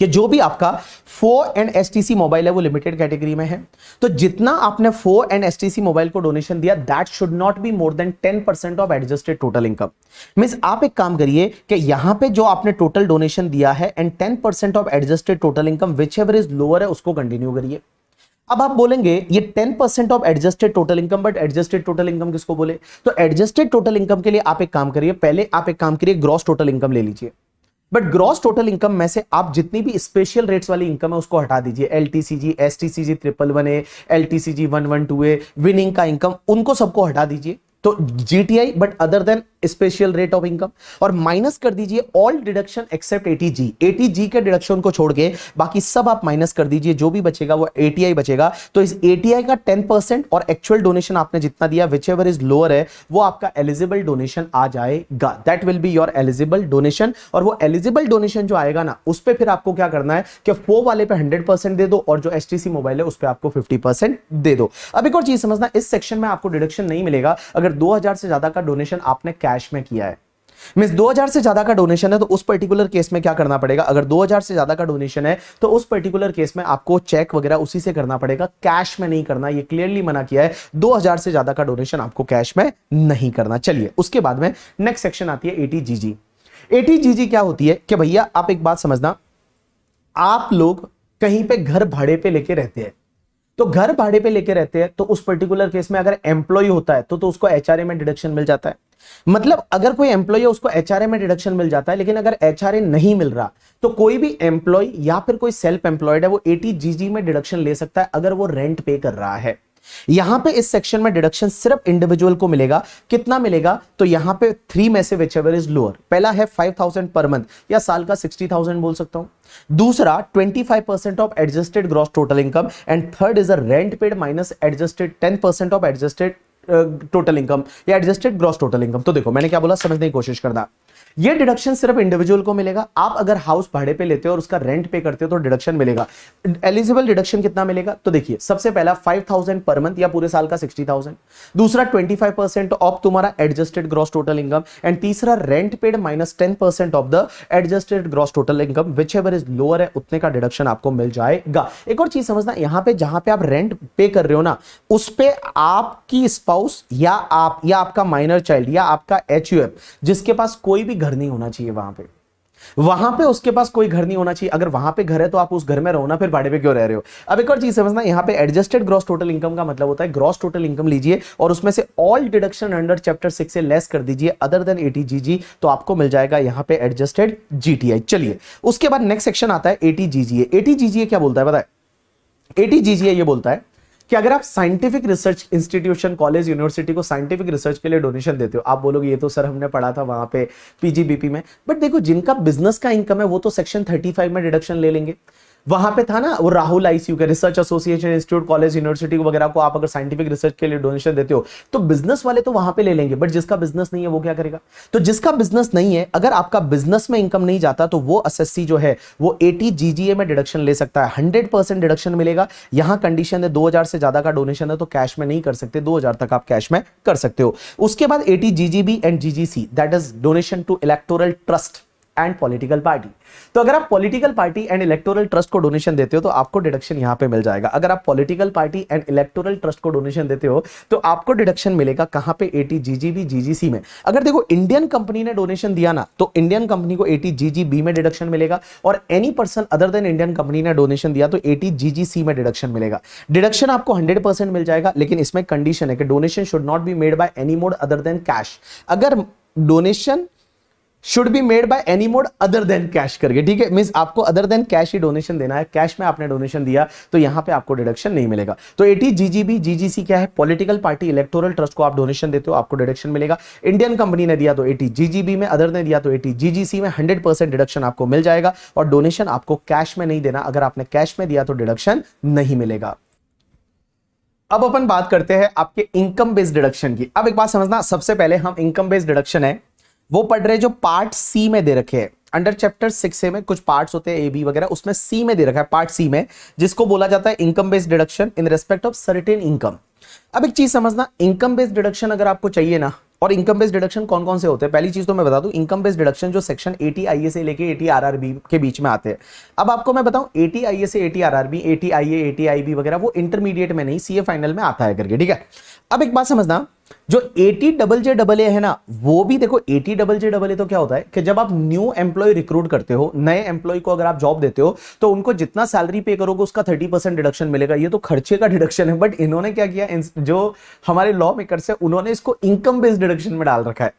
[SPEAKER 1] कि जो भी आपका 4 एंड एसटीसी मोबाइल है वो लिमिटेड कैटेगरी में है। तो जितना आपने 4 एंड एसटीसी मोबाइल को डोनेशन दिया that should not be more than 10% of adjusted total income. Means आप एक काम करिए कि यहां पे जो आपने टोटल डोनेशन दिया है and 10% of adjusted total income whichever is lower है उसको कंटिन्यू करिए। अब आप बोलेंगे ये 10% of adjusted total income, but adjusted total income किसको बोले? तो एडजस्टेड टोटल इनकम के लिए आप एक काम करिए, पहले आप एक काम करिए ग्रॉस टोटल इनकम ले लीजिए। बट ग्रॉस टोटल इनकम में से आप जितनी भी स्पेशल रेट्स वाली इनकम है उसको हटा दीजिए। LTCG, STCG 111A, LTCG 112A, winning का इनकम, उनको सबको हटा दीजिए। तो GTI but other than special rate of income, और माइनस कर दीजिए all deduction except eighty G. Eighty G के डिडक्शन को छोड़ के बाकी सब आप माइनस कर दीजिए, जो भी बचेगा वो एटीआई बचेगा। तो इस एटीआई का 10% और एक्चुअल डोनेशन आपने जितना दिया विच एवर इज लोअर है वो आपका एलिजिबल डोनेशन आ जाएगा। That will be your eligible donation. और वो एलिजिबल डोनेशन जो आएगा ना उस पर फिर आपको क्या करना है कि 4 वाले पे 100% दे दो और जो एसटीसी मोबाइल है उस पर आपको 50% दे दो। अब एक और चीज समझना, इस सेक्शन में आपको डिडक्शन नहीं मिलेगा अगर 2000 से ज्यादा का डोनेशन आपने कैश में किया है। मींस 2000 से ज्यादा का डोनेशन है तो उस पर्टिकुलर केस में क्या करना पड़ेगा? अगर 2000 से ज्यादा का डोनेशन है तो उस पर्टिकुलर केस में आपको चेक वगैरह उसी से करना पड़ेगा, कैश में नहीं करना। ये क्लियरली मना किया है, 2000 से ज्यादा का डोनेशन आपको कैश में नहीं करना। चलिए उसके बाद में नेक्स्ट सेक्शन आती है एटीजीजी। एटीजीजी क्या होती है कि भैया आप एक बात समझना, आप लोग कहीं पे घर भाड़े पे लेके रहते हैं, तो घर भाड़े पे लेके रहते हैं तो उस पर्टिकुलर केस में अगर एम्प्लॉय होता है तो उसको एचआरए में डिडक्शन मिल जाता है। मतलब अगर कोई एम्प्लॉय है उसको एचआरए में डिडक्शन मिल जाता है, लेकिन अगर एचआरए नहीं मिल रहा तो कोई भी एम्प्लॉय या फिर कोई सेल्फ एम्प्लॉयड है वो एटीजीजी में डिडक्शन ले सकता है अगर वो रेंट पे कर रहा है। यहां पे इस सेक्शन में डिडक्शन सिर्फ इंडिविजुअल को मिलेगा। कितना मिलेगा? तो यहां पे 3 में से विचएवर इज लोअर। पहला है 5000 पर मंथ या साल का 60,000 बोल सकता हूं। दूसरा 25% of adjusted gross total income and third is a rent paid minus adjusted 10% of adjusted total income या एडजस्टेड ग्रॉस टोटल इनकम। तो देखो मैंने क्या बोला, समझने की कोशिश करना। ये डिडक्शन सिर्फ इंडिविजुअल को मिलेगा। आप अगर हाउस भाड़े पे लेते हो और उसका रेंट पे करते हो तो डिडक्शन मिलेगा। एलिजिबल डिडक्शन कितना मिलेगा? तो देखिए सबसे पहला 5000 पर मंथ या पूरे साल का 60,000। दूसरा 25% ऑफ तुम्हारा adjusted gross total income and तीसरा rent paid minus 10% of the adjusted gross total income whichever is lower है उतने का डिडक्शन आपको मिल जाएगा। एक और चीज समझना, यहां पे जहां पे आप रेंट पे कर रहे हो ना उस पे आपकी स्पाउस या आपका माइनर चाइल्ड या आपका एचयूएफ जिसके पास कोई भी घर नहीं होना चाहिए, वहां पे उसके पास कोई घर नहीं होना चाहिए। अगर वहां पे घर है तो आप उस घर में रहो ना, फिर भाड़े पे क्यों रह रहे हो? अब एक और चीज समझना, यहां पे एडजस्टेड ग्रॉस टोटल इनकम का मतलब होता है ग्रॉस टोटल इनकम लीजिए और उसमें से ऑल डिडक्शन अंडर चैप्टर 6 से लेस कर दीजिए अदर देन एटीजीजी, तो आपको मिल जाएगा यहां पे एडजस्टेड जीटीआई। चलिए उसके बाद नेक्स्ट सेक्शन आता है एटीजीजीए। एटीजीजीए क्या बोलता है बताए? एटीजीजीए ये बोलता है कि अगर आप scientific research institution, college, university को साइंटिफिक रिसर्च के लिए डोनेशन देते हो, आप बोलोगे ये तो सर हमने पढ़ा था वहां पे पीजीबीपी में, बट देखो जिनका बिजनेस का इनकम है वो तो सेक्शन 35 में डिडक्शन ले लेंगे। वहां पे था ना वो राहुल आईसीयू के research association, institute, college, university वगैरह को आप अगर साइंटिफिक रिसर्च के लिए डोनेशन देते हो तो बिजनेस वाले तो वहां पे ले लेंगे, बट जिसका बिजनेस नहीं है वो क्या करेगा? तो जिसका बिजनेस नहीं है, अगर आपका बिजनेस में इनकम नहीं जाता तो वो एसएससी जो है वो एटीजीजीए में डिडक्शन ले सकता है। 100% डिडक्शन मिलेगा। यहां कंडीशन है 2000 से ज्यादा का डोनेशन है तो कैश में नहीं कर सकते, 2000 तक आप कैश में कर सकते हो। उसके बाद eighty G G B and G G C that is donation to electoral trust and political party. तो अगर आप political party and electoral trust को डोनेशन देते हो तो आपको डिडक्शन यहां पे मिल जाएगा। अगर आप political party and electoral trust को डोनेशन देते हो तो आपको डिडक्शन मिलेगा कहां पे? एटीजीजीबी जीजीसी में। अगर देखो इंडियन कंपनी ने डोनेशन दिया ना तो इंडियन कंपनी को एटीजीजीबी में डिडक्शन मिलेगा और any person other than Indian company ने डोनेशन दिया तो एटीजीजीसी में डिडक्शन मिलेगा। डिडक्शन आपको 100% मिल जाएगा, लेकिन इसमें कंडीशन है कि donation should not be made by any mode other than cash. अगर donation should be made by any mode other than cash करके, ठीक है। मींस आपको अदर देन कैश ही डोनेशन देना है, कैश में आपने डोनेशन दिया तो यहां पे आपको डिडक्शन नहीं मिलेगा। तो 80 जीजीबी, जीजीसी क्या है, पॉलिटिकल पार्टी इलेक्टोरल ट्रस्ट को आप डोनेशन देते हो, आपको डिडक्शन मिलेगा। इंडियन कंपनी ने दिया तो 80 जीजीबी में, अदर ने दिया तो 80 जीजीसी में, 100% डिडक्शन आपको मिल जाएगा। और डोनेशन आपको कैश में नहीं देना, अगर आपने कैश में दिया तो डिडक्शन नहीं मिलेगा। अब अपन बात करते हैं आपके इनकम बेस्ड डिडक्शन की। अब एक बात समझना, सबसे पहले हम इनकम बेस्ड डिडक्शन है वो पढ़ रहे जो पार्ट सी में दे रखे हैं। अंडर चैप्टर 6 में कुछ पार्ट्स होते हैं ए बी वगैरह, उसमें सी में दे रखा है, पार्ट सी में, जिसको बोला जाता है income based deduction in respect of certain income. अब एक चीज समझना, इनकम बेस्ड डिडक्शन अगर आपको चाहिए ना, और इनकम बेस्ड डिडक्शन कौन कौन से होते हैं, पहली चीज तो मैं बता दूं, इनकम बेस्ड डिडक्शन जो सेक्शन 80 आईए से लेके 80 आरआरबी के बीच में आते हैं। अब आपको मैं बताऊं 80 आईए से 80 आरआरबी, 80 आईए, 80 आईबी वगैरह वो इंटरमीडिएट में नहीं, सीए फाइनल में आता है करके, ठीक है। अब एक बात समझना, जो 80 डबल जे डबल ए है ना, वो भी देखो 80 डबल जे डबल ए तो क्या होता है कि जब आप न्यू एम्प्लॉय रिक्रूट करते हो, नए एम्प्लॉय को अगर आप जॉब देते हो तो उनको जितना सैलरी पे करोगे उसका 30% डिडक्शन मिलेगा। ये तो खर्चे का डिडक्शन है, बट इन्होंने क्या किया, जो हमारे लॉ मेकर्स है उन्होंने इसको इनकम बेस्ड डिडक्शन में डाल रखा है।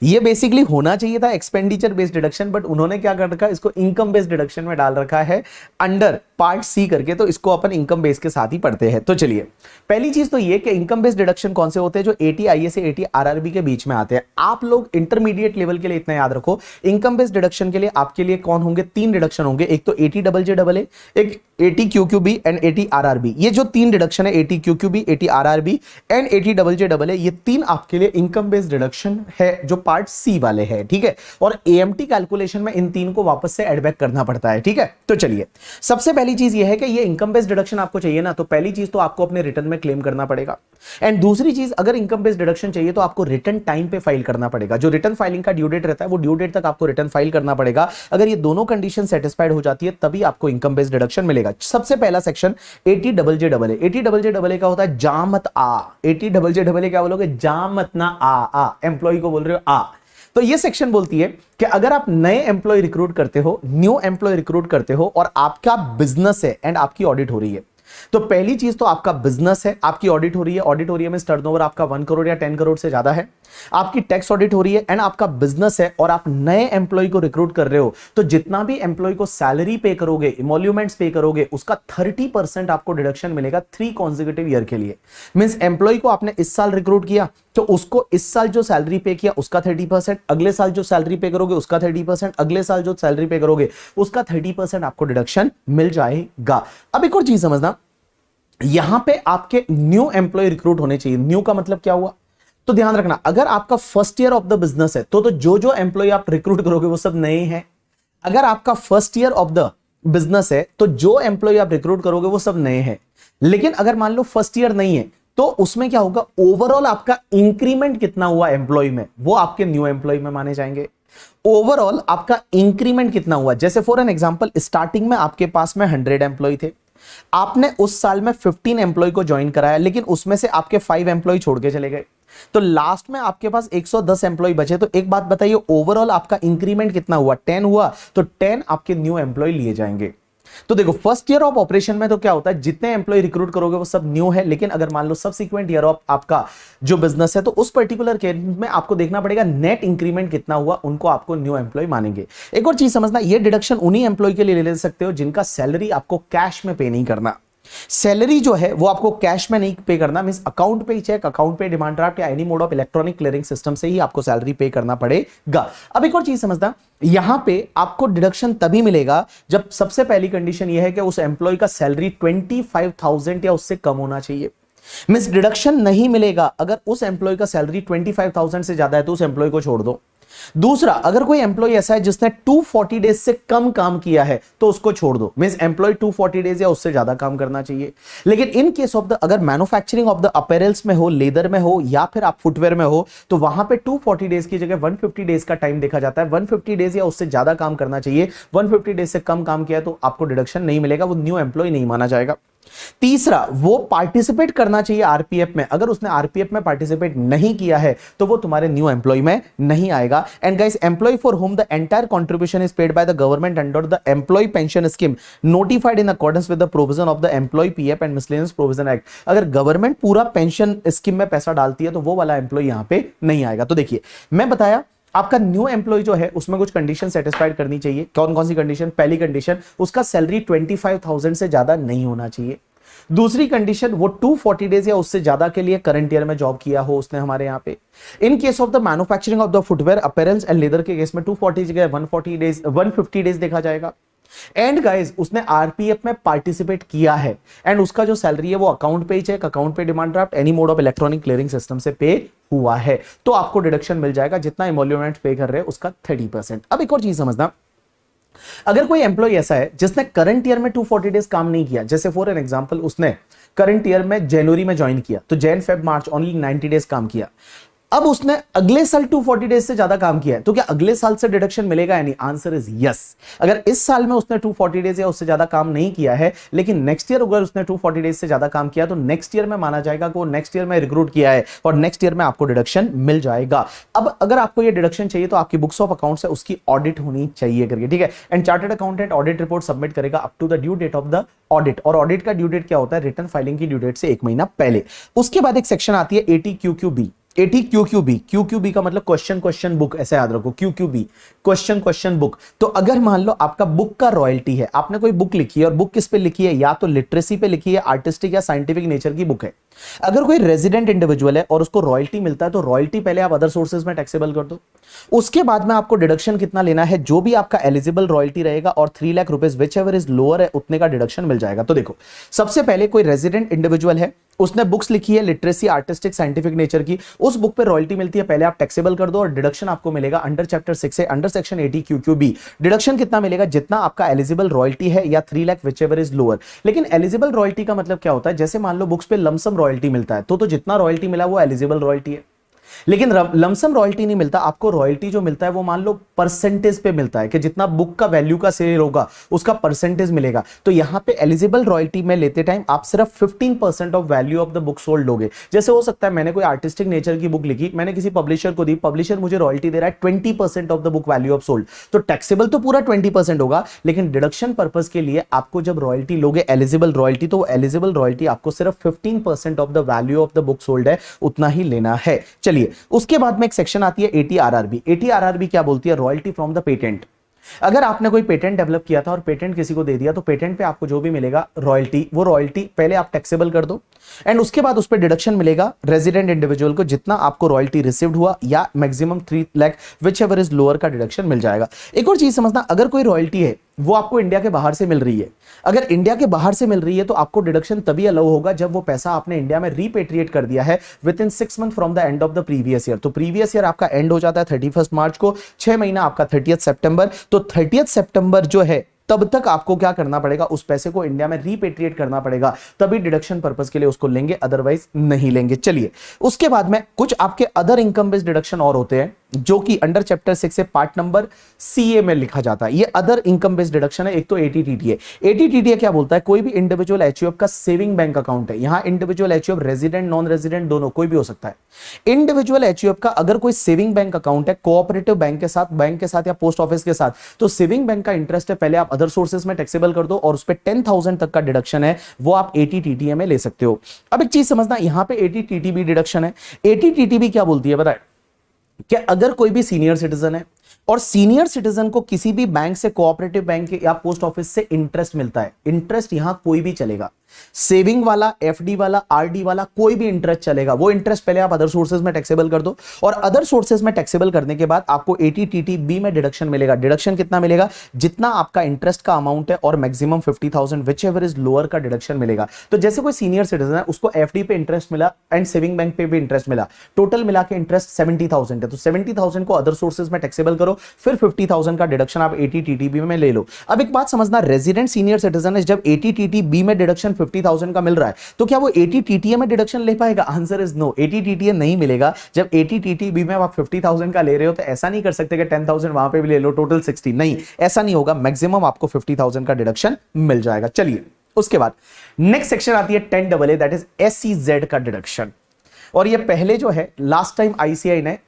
[SPEAKER 1] ये बेसिकली होना चाहिए था एक्सपेंडिचर बेस्ड डिडक्शन, बट उन्होंने क्या कर रखा है, इसको इनकम बेस्ड डिडक्शन में डाल रखा है अंडर पार्ट सी करके, तो इसको अपन इनकम बेस के साथ ही पढ़ते हैं। तो चलिए, पहली चीज तो ये कि इनकम बेस्ड डिडक्शन कौन से होते हैं, जो 80 आईए से 80 आरआरबी के बीच में आते हैं। आप लोग इंटरमीडिएट लेवल के लिए इतना याद रखो, इनकम बेस्ड डिडक्शन के लिए आपके लिए कौन होंगे, 3 डिडक्शन होंगे, एक तो 80 डबल जे डबल ए, एक 80 क्यूक्यूबी एंड 80 आरआरबी। ये जो 3 डिडक्शन है, 80 क्यूक्यूबी, 80 RRB and 80 double J double A, ये 3 आपके लिए इनकम बेस्ड डिडक्शन है जो पार्ट सी वाले हैं, ठीक है। और एएमटी कैलकुलेशन में इन 3 को वापस से एड बैक करना पड़ता है, ठीक है। तो चलिए, सबसे पहली चीज ये है कि ये इनकम बेस्ड डिडक्शन आपको चाहिए ना, तो पहली चीज तो आपको अपने रिटर्न में क्लेम करना पड़ेगा। एंड दूसरी चीज, अगर इनकम बेस्ड डिडक्शन चाहिए तो आपको रिटर्न टाइम पे फाइल करना पड़ेगा। जो रिटर्न फाइलिंग का ड्यू डेट रहता है वो ड्यू डेट तक आपको रिटर्न फाइल करना पड़ेगा। अगर ये दोनों कंडीशन सेटिस्फाइड हो जाती है तभी आपको इनकम बेस्ड डिडक्शन मिलेगा। सबसे पहला section 80 double J double A. 80 double J double A का होता है जामत आ। 80 डबल जे डबल ए क्या बोलोगे, जामत ना आ एम्प्लॉय को बोल रहे हो आ। तो ये सेक्शन बोलती है कि अगर आप नए एम्प्लॉय रिक्रूट करते हो, न्यू एम्प्लॉय रिक्रूट करते हो और आपका बिजनेस है एंड आपकी ऑडिट हो रही है, तो पहली चीज तो आपका बिजनेस है, आपकी ऑडिट हो रही है, ऑडिट हो रही है में टर्नओवर आपका 1 करोड़ या 10 करोड़ से ज्यादा है, आपकी टैक्स ऑडिट हो रही है एंड आपका बिजनेस है और आप नए एम्प्लॉय को रिक्रूट कर रहे हो, तो जितना भी एम्प्लॉय को सैलरी पे करोगे, इमोल्यूमेंट्स पे करोगे, उसका 30% आपको डिडक्शन मिलेगा 3 कॉन्सेक्यूटिव ईयर के लिए। मींस एम्प्लॉय को आपने इस साल रिक्रूट किया तो उसको इस साल जो सैलरी पे किया उसका 30%, अगले साल जो सैलरी पे करोगे उसका 30%, अगले साल जो सैलरी पे करोगे उसका 30% आपको डिडक्शन मिल जाएगा। अब एक और चीज समझना, यहां पे आपके न्यू एम्प्लॉय रिक्रूट होने चाहिए। न्यू का मतलब क्या हुआ, तो ध्यान रखना, अगर आपका first year of the business है तो जो एम्प्लॉय आप रिक्रूट करोगे वो सब नए हैं। अगर आपका first year of the business है तो जो एम्प्लॉय आप रिक्रूट करोगे वो सब नए हैं। लेकिन अगर मान लो फर्स्ट ईयर नहीं है तो उसमें क्या होगा, ओवरऑल आपका इंक्रीमेंट कितना हुआ एम्प्लॉय में वो आपके न्यू एम्प्लॉय में माने जाएंगे। ओवरऑल आपका इंक्रीमेंट कितना हुआ, जैसे फॉर एन एग्जांपल स्टार्टिंग में आपके पास में 100 एम्प्लॉय थे, आपने उस साल में 15 एम्प्लॉय को ज्वाइन कराया, लेकिन उसमें से आपके 5 एम्प्लॉय छोड़ के चले गए, तो लास्ट में आपके पास 110 एम्प्लॉय बचे। तो एक बात बताइए, ओवरऑल आपका इंक्रीमेंट कितना हुआ, 10 हुआ, तो 10 आपके न्यू एम्प्लॉय लिए जाएंगे। तो देखो, फर्स्ट ईयर ऑफ ऑपरेशन में तो क्या होता है, जितने एम्प्लॉय रिक्रूट करोगे वो सब न्यू है, लेकिन अगर मान लो सबसीक्वेंट ईयर ऑफ आपका जो बिजनेस है तो उस पर्टिकुलर केस में आपको देखना पड़ेगा नेट इंक्रीमेंट कितना हुआ, उनको आपको न्यू एम्प्लॉय मानेंगे। एक और चीज समझना, ये डिडक्शन उन्हीं एम्प्लॉय के लिए ले सकते हो जिनका सैलरी आपको कैश में पे नहीं करना। सैलरी जो है वो आपको कैश में नहीं पे करना, मींस अकाउंट पे चेक, अकाउंट पे डिमांड ड्राफ्ट या any mode of electronic clearing system से ही आपको सैलरी पे करना पड़ेगा। अब एक और चीज समझना, यहां पे आपको डिडक्शन तभी मिलेगा जब सबसे पहली कंडीशन यह है कि उस एम्प्लॉय का सैलरी 25,000 या उससे कम होना चाहिए। मींस डिडक्शन नहीं मिलेगा अगर उस एम्प्लॉय का सैलरी 25,000 से ज्यादा है तो उस एम्प्लॉय को छोड़ दो। दूसरा, अगर कोई एम्प्लॉय ऐसा है जिसने 240 डेज से कम काम किया है तो उसको छोड़ दो। मींस एम्प्लॉय 240 डेज या उससे ज्यादा काम करना चाहिए। लेकिन इन केस ऑफ द, अगर मैन्युफैक्चरिंग ऑफ द अपैरल्स में हो, लेदर में हो या फिर आप फुटवेयर में हो, तो वहां पे 240 डेज की जगह 150 डेज का टाइम देखा जाता है। 150 डेज या उससे ज्यादा काम करना चाहिए। 150 डेज से कम काम किया तो आपको डिडक्शन नहीं मिलेगा, वो न्यू एम्प्लॉय नहीं माना जाएगा। तीसरा, वो पार्टिसिपेट करना चाहिए आरपीएफ में। अगर उसने आरपीएफ में पार्टिसिपेट नहीं किया है तो वो तुम्हारे न्यू एम्प्लॉय में नहीं आएगा। And guys, employ for whom the entire contribution is paid by the government under the employ pension scheme notified in accordance with the provision of the employ PF and miscellaneous provision act. अगर government पूरा pension scheme में पैसा डालती है तो वो वाला employ यहां पे नहीं आएगा। तो देखिए, मैं बताया आपका न्यू एम्प्लॉय जो है उसमें कुछ कंडीशन सेटिस्फाइड करनी चाहिए। कौन कौन सी कंडीशन? पहली कंडीशन, उसका सैलरी 25,000 से ज्यादा नहीं होना चाहिए। दूसरी कंडीशन, वो 240 डेज या उससे ज्यादा के लिए करंट ईयर में जॉब किया हो उसने हमारे यहाँ पे। In case of the manufacturing of the footwear, apparels and leather के केस में 240 जगह 140 डेज 150 डेज देखा जाएगा। एंड गाइस, उसने आरपीएफ में पार्टिसिपेट किया है एंड उसका जो सैलरी है वो अकाउंट पे चेक, अकाउंट पे demand draft, any mode of electronic clearing system से पे हुआ है, तो आपको डिडक्शन मिल जाएगा जितना इमोल्यूमेंट पे कर रहे हैं उसका 30%। अब एक और चीज समझना, अगर कोई एम्प्लॉय ऐसा है जिसने करंट ईयर में 240 डेज काम नहीं किया, जैसे फॉर एन एग्जांपल उसने करंट ईयर में जनवरी में ज्वाइन किया, तो Jan Feb March only 90 days काम किया, अब उसने अगले साल 240 डेज से ज्यादा काम किया है, तो क्या अगले साल से डिडक्शन मिलेगा या नहीं? Answer is yes. अगर इस साल में उसने 240 डेज या उससे ज्यादा काम नहीं किया है, लेकिन नेक्स्ट ईयर अगर उसने 240 डेज से ज्यादा काम किया, तो नेक्स्ट ईयर में माना जाएगा कि वो नेक्स्ट ईयर में रिक्रूट किया है और नेक्स्ट ईयर में आपको डिडक्शन मिल जाएगा। अब अगर आपको ये डिडक्शन चाहिए तो आपकी बुक्स ऑफ अकाउंट्स है उसकी ऑडिट होनी चाहिए करके, ठीक है। And chartered accountant audit report submit करेगा up to the due date of the audit, और ऑडिट का ड्यू डेट क्या होता है? रिटर्न फाइलिंग की ड्यू डेट से 1 महीना पहले। उसके बाद एक सेक्शन आती है ATQQB। क्यूक्यूबी का मतलब क्वेश्चन बुक, ऐसे याद रखो, क्यूक्यूबी क्वेश्चन बुक। तो अगर मान लो आपका बुक का रॉयल्टी है, आपने कोई बुक लिखी है और बुक किस पे लिखी है? या तो लिटरेसी पे लिखी है, आर्टिस्टिक या साइंटिफिक नेचर की बुक है। अगर कोई रेजिडेंट इंडिविजुअल है और उसको रॉयल्टी मिलता है, तो रॉयल्टी पहले आप अदर सोर्सेज में टैक्सेबल कर दो। उसके बाद में आपको डिडक्शन कितना लेना है? जो भी आपका एलिजिबल रॉयल्टी रहेगा और 3 lakh rupees which ever is lower है, उतने का डिडक्शन मिल जाएगा। तो देखो, सबसे पहले कोई रेजिडेंट इंडिविजुअल है, उसने बुक्स लिखी है लिटरेसी, आर्टिस्टिक, साइंटिफिक नेचर की, उस बुक पे रॉयल्टी मिलती है, पहले आप टैक्सेबल कर दो और डिडक्शन आपको मिलेगा अंडर चैप्टर 6 से अंडर सेक्शन ATQQB। डिडक्शन कितना मिलेगा? जितना आपका एलिजिबल रॉयल्टी है या 3 lakh which ever is lower. लेकिन एलिजिबल रॉयल्टी का मतलब क्या होता है? जैसे मान लो बुक्स पे लमसम रॉयल्टी मिलता है, तो जितना रॉयल्टी मिला वो एलिजिबल रॉयल्टी है। लेकिन लमसम रॉयल्टी नहीं मिलता आपको, रॉयल्टी जो मिलता है वो मान लो परसेंटेज पे मिलता है कि जितना बुक का वैल्यू का सेल होगा उसका परसेंटेज मिलेगा। तो यहां पे एलिजिबल रॉयल्टी में लेते टाइम आप सिर्फ 15% of value of the book sold लोगे। जैसे हो सकता है मैंने कोई आर्टिस्टिक नेचर की बुक लिखी, मैंने किसी पब्लिशर को दी, पब्लिशर मुझे रॉयल्टी दे रहा है 20% of the book value of sold, तो टैक्सेबल तो पूरा 20% होगा, लेकिन डिडक्शन पर्पज के लिए आपको जब रॉयल्टी लोगे एलिजिबल रॉयल्टी, तो एलिजिबल रॉयल्टी आपको सिर्फ 15% of the value of the book sold है, उतना ही लेना है। चलिए, उसके बाद में एक सेक्शन आती है ATRRB। ATRRB क्या बोलती है? Royalty from the patent. अगर आपने कोई पेटेंट डेवलप किया था और पेटेंट किसी को दे दिया, तो पेटेंट पे आपको जो भी मिलेगा रॉयल्टी, वो रॉयल्टी पहले आप टैक्सेबल कर दो एंड उसके बाद उस पर डिडक्शन मिलेगा रेजिडेंट इंडिविजुअल को, जितना आपको रॉयल्टी रिसीव्ड हुआ या maximum 3 lakh which ever is lower का डिडक्शन मिल जाएगा। एक और चीज समझना, अगर कोई रॉयल्टी है वो आपको इंडिया के बाहर से मिल रही है, अगर इंडिया के बाहर से मिल रही है तो आपको डिडक्शन तभी अलाउ होगा जब वो पैसा आपने इंडिया में रीपेट्रिएट कर दिया है with in 6 month from the end of the previous year. तो प्रीवियस ईयर आपका एंड हो जाता है 31 मार्च को, 6 महीना आपका 30 सितंबर, तो 30 सितंबर जो है तब तक आपको क्या करना पड़ेगा? उस पैसे को इंडिया में रीपेट्रिएट करना पड़ेगा, तभी डिडक्शन पर्पस के लिए उसको लेंगे, अदरवाइज नहीं लेंगे। चलिए, उसके बाद में कुछ आपके अदर इनकम बेस्ड डिडक्शन और होते हैं जो कि अंडर चैप्टर 6 से पार्ट नंबर CA में लिखा जाता है। ये अदर इनकम बेस्ड डिडक्शन है। एक तो ATTTA। ATTTA क्या बोलता है? कोई भी इंडिविजुअल HUF का सेविंग बैंक अकाउंट है, यहां individual HUF resident non resident दोनों कोई भी हो सकता है। इंडिविजुअल HUF का अगर कोई सेविंग बैंक अकाउंट है कोऑपरेटिव बैंक के साथ या पोस्ट ऑफिस के साथ, तो सेविंग बैंक का इंटरेस्ट है पहले आप अदर सोर्सेज में टैक्सेबल कर दो और उस पर 10,000 तक का डिडक्शन है वो आप ATTTA में ले सकते हो। अब एक चीज समझना, यहां पे ATTTB डिडक्शन है। ATTTB क्या बोलती है बताए? कि अगर कोई भी सीनियर सिटीजन है और सीनियर सिटीजन को किसी भी बैंक से, कोऑपरेटिव बैंक या पोस्ट ऑफिस से इंटरेस्ट मिलता है, इंटरेस्ट यहां कोई भी चलेगा, सेविंग वाला, FD वाला, RD वाला, कोई भी इंटरेस्ट चलेगा, वो इंटरेस्ट पहले आप अदर सोर्सेज में टैक्सेबल कर दो और अदर सोर्सेज में टैक्सेबल करने के बाद आपको ATTTB में डिडक्शन मिलेगा। डिडक्शन कितना मिलेगा? जितना आपका इंटरेस्ट का अमाउंट है और maximum 50,000 which ever is lower का डिडक्शन मिलेगा। तो जैसे कोई सीनियर सिटीजन है उसको FD पे इंटरेस्ट मिला एंड सेविंग बैंक पे भी इंटरेस्ट मिला, टोटल मिला के इंटरेस्ट 70,000 है, तो 70,000 को अदर सोर्सेज में टैक्सेबल करो, फिर 50,000 का डिडक्शन आप ATTTB में ले लो। अब एक बात समझना, रेजिडेंट सीनियर सिटीजन है, जब ATTTB में डिडक्शन 50,000 का मिल रहा है तो क्या वो ATTTA में डिडक्शन ले पाएगा? आंसर इज नो, ATTTA नहीं मिलेगा। जब ATTTB में आप 50,000 का ले रहे हो तो ऐसा नहीं कर सकते कि 10,000 वहां पे भी ले लो, टोटल 60, नहीं, ऐसा नहीं होगा। मैक्सिमम आपको 50,000 का डिडक्शन मिल जाएगा। चलिए, उसके बाद नेक्स्ट सेक्शन आती है 10AA, दैट इज SEZ का डिडक्शन। और ये पहले जो है लास्ट टाइम ICAI ने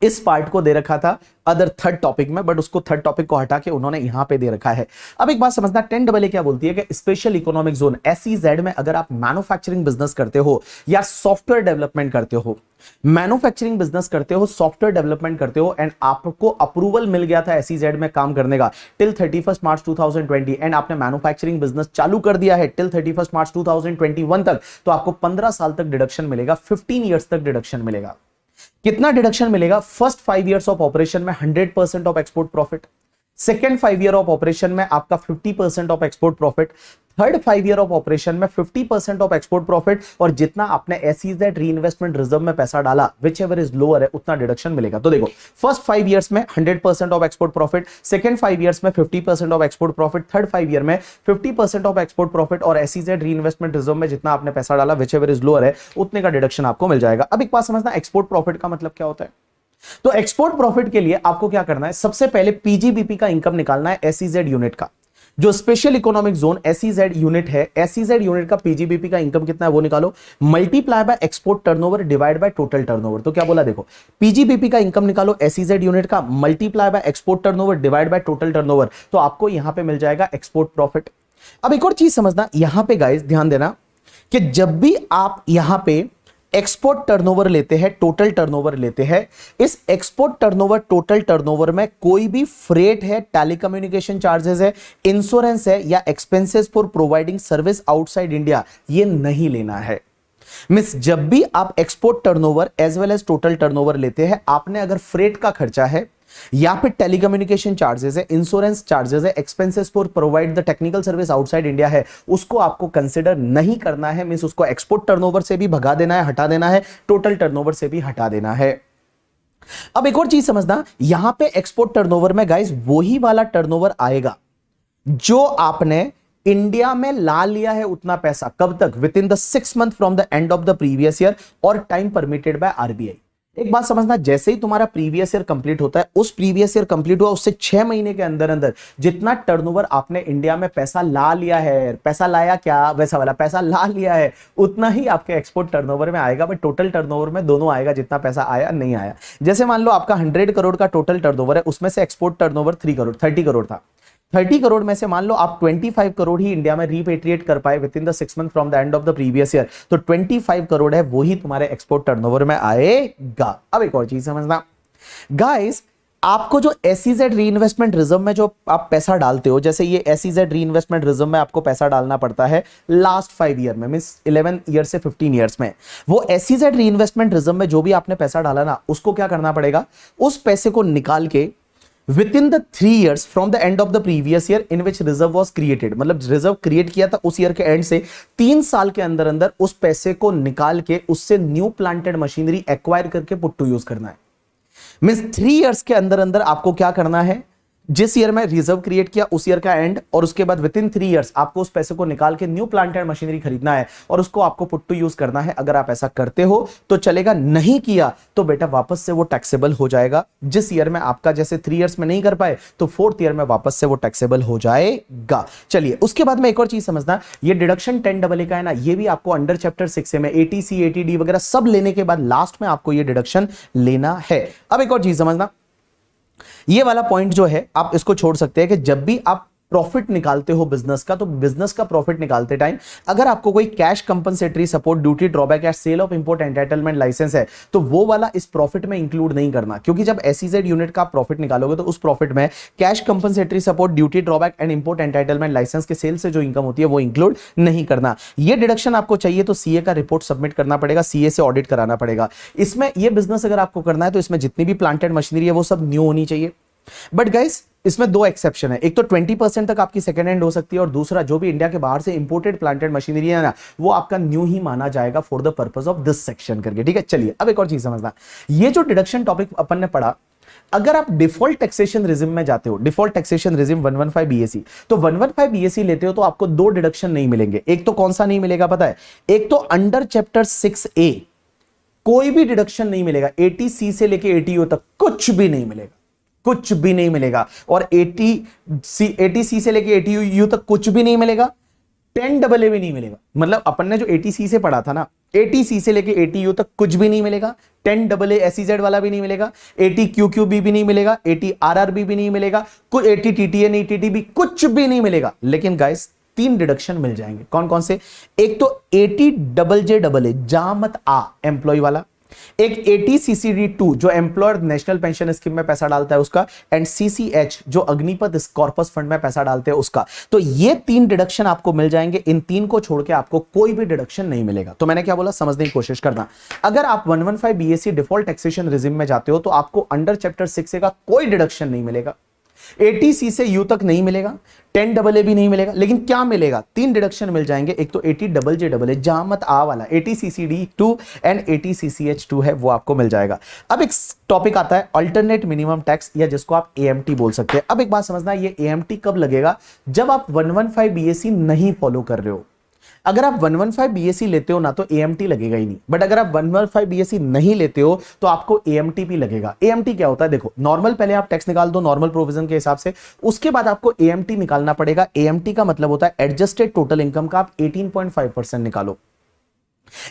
[SPEAKER 1] इस पार्ट को दे रखा था अदर थर्ड टॉपिक में, बट उसको थर्ड टॉपिक को हटा के उन्होंने यहां पे दे रखा है। अब एक बात समझना, 10AA क्या बोलती है कि स्पेशल इकोनॉमिक जोन SEZ में अगर आप मैन्युफैक्चरिंग बिजनेस करते हो या सॉफ्टवेयर डेवलपमेंट करते हो, मैन्युफैक्चरिंग बिजनेस करते हो, सॉफ्टवेयर डेवलपमेंट करते हो, एंड आपको अप्रूवल मिल गया था SEZ में काम करने का टिल 31 मार्च 2020, एंड आपने मैन्युफैक्चरिंग बिजनेस चालू कर दिया है टिल 31 मार्च 2021 तक, तो आपको 15 साल तक डिडक्शन मिलेगा, 15 ईयर्स तक डिडक्शन मिलेगा। कितना डिडक्शन मिलेगा? फर्स्ट 5 इयर्स ऑफ ऑपरेशन में 100% of export profit, second 5 year of operation में आपका 50% of export profit, third 5 year of operation में 50% ऑफ एक्सपोर्ट प्रॉफिट, और जितना आपने SEZ रीइन्वेस्टमेंट रिजर्व में पैसा डाला विच एवर इज लोअर है उतना डिडक्शन मिलेगा। तो देखो, फर्स्ट 5 इयर्स में 100% of export profit, second 5 years में 50% of export profit, third 5 year में 50% ऑफ एक्सपोर्ट प्रॉफिट, और SEZ रीइन्वेस्टमेंट रिजर्व में जितना आपने पैसा डाला विच एवर इज लोअर है उतने का डिडक्शन आपको मिल जाएगा। अब एक बात समझना, एक्सपोर्ट प्रॉफिट का मतलब क्या होता है? तो एक्सपोर्ट प्रॉफिट के लिए आपको क्या करना है, सबसे पहले PGBP का इनकम निकालना है SEZ यूनिट का। जो special economic zone SEZ unit है, SEZ यूनिट का PGBP का इनकम कितना है वो निकालो, multiply by export turnover divide by total turnover. तो क्या बोला, देखो PGBP का इनकम निकालो SEZ यूनिट का, multiply by export turnover divide by total turnover, तो आपको यहां पे मिल जाएगा एक्सपोर्ट प्रॉफिट। अब एक और चीज समझना यहां पे गाइस, ध्यान देना कि जब भी आप यहां पे एक्सपोर्ट टर्नओवर लेते हैं, टोटल टर्नओवर लेते हैं, इस एक्सपोर्ट टर्नओवर टोटल टर्नओवर में कोई भी फ्रेट है, टेलीकम्युनिकेशन चार्जेस है, इंश्योरेंस है, या expenses for providing service outside India, ये नहीं लेना है। मिस जब भी आप export turnover as well as total turnover लेते हैं, आपने अगर फ्रेट का खर्चा है या फिर टेलीकम्युनिकेशन चार्जेस है, इंश्योरेंस चार्जेस है, expenses for provide the technical service outside India है, उसको आपको कंसीडर नहीं करना है। मींस उसको एक्सपोर्ट टर्नओवर से भी भगा देना है, हटा देना है, टोटल टर्नओवर से भी हटा देना है। अब एक और चीज समझना, यहां पे एक्सपोर्ट टर्नओवर में गाइस वही वाला टर्नओवर आएगा जो आपने इंडिया में ला लिया है उतना पैसा, कब तक? With in the 6 month from the end of the previous year और टाइम परमिटेड बाय RBI। एक बात समझना, जैसे ही तुम्हारा प्रीवियस ईयर कंप्लीट होता है, उस प्रीवियस ईयर कंप्लीट हुआ उससे 6 महीने के अंदर अंदर जितना टर्नओवर आपने इंडिया में पैसा ला लिया है, पैसा लाया क्या वैसा वाला पैसा ला लिया है, उतना ही आपके एक्सपोर्ट टर्नओवर में आएगा, बट टोटल टर्नओवर में दोनों आएगा, जितना पैसा आया नहीं आया। जैसे मान लो आपका 100 करोड़ का टोटल टर्नओवर है, उसमें से एक्सपोर्ट टर्नओवर 30 करोड़ था। 30 करोड़ में से मान लो आप 25 करोड़ ही इंडिया में रिपेट्रिएट कर पाए with in the 6 month from the end of the previous year, तो 25 करोड़ है वो ही तुम्हारे एक्सपोर्ट टर्नओवर में आएगा। अब एक और चीज समझना गाइस, आपको जो SEZ रीइन्वेस्टमेंट रिजर्व में जो आप पैसा डालते हो, जैसे ये SEZ रीइन्वेस्टमेंट रिजर्व में आपको पैसा डालना पड़ता है लास्ट 5 ईयर में, मींस 11 ईयर से 15 ईयर्स में, वो SEZ रीइन्वेस्टमेंट रिजर्व में जो भी आपने पैसा डाला ना, उसको क्या करना पड़ेगा, उस पैसे को निकाल के within the 3 years from the end of the previous year in which reserve was created, मतलब रिजर्व क्रिएट किया था उस ईयर के एंड से 3 साल के अंदर अंदर उस पैसे को निकाल के उससे न्यू प्लांटेड मशीनरी एक्वायर करके पुट टू यूज करना है। मींस 3 इयर्स के अंदर अंदर आपको क्या करना है, जिस ईयर में रिजर्व क्रिएट किया उस ईयर का एंड, और उसके बाद विद इन 3 इयर्स आपको उस पैसे को निकाल के न्यू प्लांट एंड मशीनरी खरीदना है और उसको आपको पुट टू यूज करना है। अगर आप ऐसा करते हो तो चलेगा, नहीं किया तो बेटा वापस से वो टैक्सेबल हो जाएगा। जिस ईयर में आपका जैसे 3 इयर्स में नहीं कर पाए तो 4th ईयर में वापस से वो टैक्सेबल हो जाएगा। चलिए उसके बाद में एक और चीज समझना, ये डिडक्शन 10AA का है ना, ये भी आपको अंडर चैप्टर 6 में ATC ATD वगैरह सब लेने के बाद लास्ट में आपको ये डिडक्शन लेना है। अब एक और चीज समझना, ये वाला पॉइंट जो है आप इसको छोड़ सकते हैं कि जब भी आप प्रॉफिट निकालते हो बिजनेस का, तो बिजनेस का प्रॉफिट निकालते टाइम अगर आपको कोई cash compensatory support duty drawback या sale of import entitlement licence है तो वो वाला इस प्रॉफिट में इंक्लूड नहीं करना, क्योंकि जब SEZ यूनिट का प्रॉफिट निकालोगे तो उस प्रॉफिट में cash compensatory support duty drawback and import entitlement license के सेल से जो इनकम होती है वो इंक्लूड नहीं करना। ये डिडक्शन आपको चाहिए तो CA का रिपोर्ट सबमिट करना पड़ेगा, CA से ऑडिट कराना पड़ेगा। इसमें ये बिजनेस अगर आपको करना है तो इसमें जितनी भी प्लांटेड मशीनरी है वो सब न्यू होनी चाहिए। बट गाइस इसमें 2 एक्सेप्शन है, एक तो 20% तक आपकी सेकेंड हैंड हो सकती है, और दूसरा जो भी इंडिया के बाहर से इंपोर्टेड प्लांटेड मशीनरी है ना, वो आपका न्यू ही माना जाएगा for the purpose of this section करके। ठीक है, चलिए अब एक और चीज समझना, ये जो डिडक्शन टॉपिक अपन ने पढ़ा, अगर आप डिफॉल्ट टैक्सेशन रिजिम में जाते हो, डिफॉल्ट टैक्सेशन रिजिम 115 BAC, तो 115 BAC लेते हो तो आपको 2 डिडक्शन नहीं मिलेंगे। एक तो कौन सा नहीं मिलेगा पता है, एक तो अंडर चैप्टर 6A कोई भी डिडक्शन नहीं मिलेगा, 80C से लेके 80U तक कुछ भी नहीं मिलेगा, कुछ भी नहीं मिलेगा, और 80C से लेके 80U तक कुछ भी नहीं मिलेगा, 10AA भी नहीं मिलेगा। मतलब अपन ने जो 80C से पढ़ा था ना, 80C से लेके 80U तक कुछ भी नहीं मिलेगा, 10AA SEZ वाला भी नहीं मिलेगा, 80QQB भी नहीं मिलेगा, 80RRB भी नहीं मिलेगा, कुछ 80TTN ETTB कुछ भी नहीं मिलेगा। लेकिन गाइस 3 डिडक्शन मिल जाएंगे। कौन कौन से? एक तो 80JJAA जा मत आ एम्प्लॉय वाला, एक 80CCD2 जो एम्प्लॉयर नेशनल पेंशन स्कीम में पैसा डालता है उसका, एंड CCH जो अग्निपथ कॉर्पस फंड में पैसा डालते हैं उसका। तो ये 3 डिडक्शन आपको मिल जाएंगे। इन 3 को छोड़ के आपको कोई भी डिडक्शन नहीं मिलेगा। तो मैंने क्या बोला, समझने की कोशिश करना। अगर आप 115 BAC डिफॉल्ट टैक्सेशन रिजिम में जाते हो तो आपको अंडर चैप्टर 6 का कोई डिडक्शन नहीं मिलेगा, 80C से U तक नहीं मिलेगा, 10AA भी नहीं मिलेगा। लेकिन क्या मिलेगा? 3 डिडक्शन मिल जाएंगे। एक तो 80JJAA जहां मत आ वाला, 80CCD2 एंड 80CCH2 है, वो आपको मिल जाएगा। अब एक टॉपिक आता है अल्टरनेट मिनिमम टैक्स, या जिसको आप AMT बोल सकते हैं। अब एक बात समझना, ये AMT कब लगेगा? जब आप 115 BAC नहीं फॉलो कर रहे हो। अगर आप 115 BAC लेते हो ना तो AMT लगेगा ही नहीं, बट अगर आप 115 BAC नहीं लेते हो तो आपको AMT भी लगेगा। AMT क्या होता है? देखो, नॉर्मल पहले आप टैक्स निकाल दो नॉर्मल प्रोविजन के हिसाब से, उसके बाद आपको AMT निकालना पड़ेगा। AMT का मतलब होता है एडजस्टेड टोटल इनकम का आप 18.5% निकालो।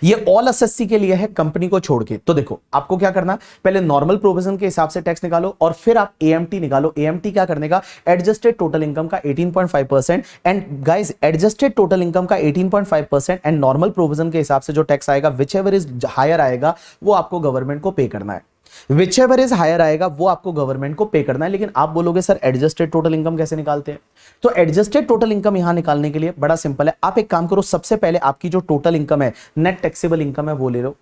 [SPEAKER 1] ये ऑल एसएससी के लिए है, कंपनी को छोड़ के। तो देखो आपको क्या करना, पहले नॉर्मल प्रोविजन के हिसाब से टैक्स निकालो और फिर आप AMT निकालो। AMT क्या करने का? एडजस्टेड टोटल इनकम का 18.5%। And guys, adjusted total income का 18.5% एंड नॉर्मल प्रोविजन के हिसाब से जो टैक्स आएगा, विच एवर इज हायर आएगा, वो आपको गवर्नमेंट को पे करना है। विचएवर इज हायर आएगा वो आपको गवर्नमेंट को पे करना है। लेकिन आप बोलोगे सर एडजस्टेड टोटल इनकम कैसे निकालते हैं? तो एडजस्टेड टोटल इनकम यहां निकालने के लिए बड़ा सिंपल है। आप एक काम करो, सबसे पहले आपकी जो टोटल इनकम है, नेट टैक्सेबल इनकम है, वो ले लो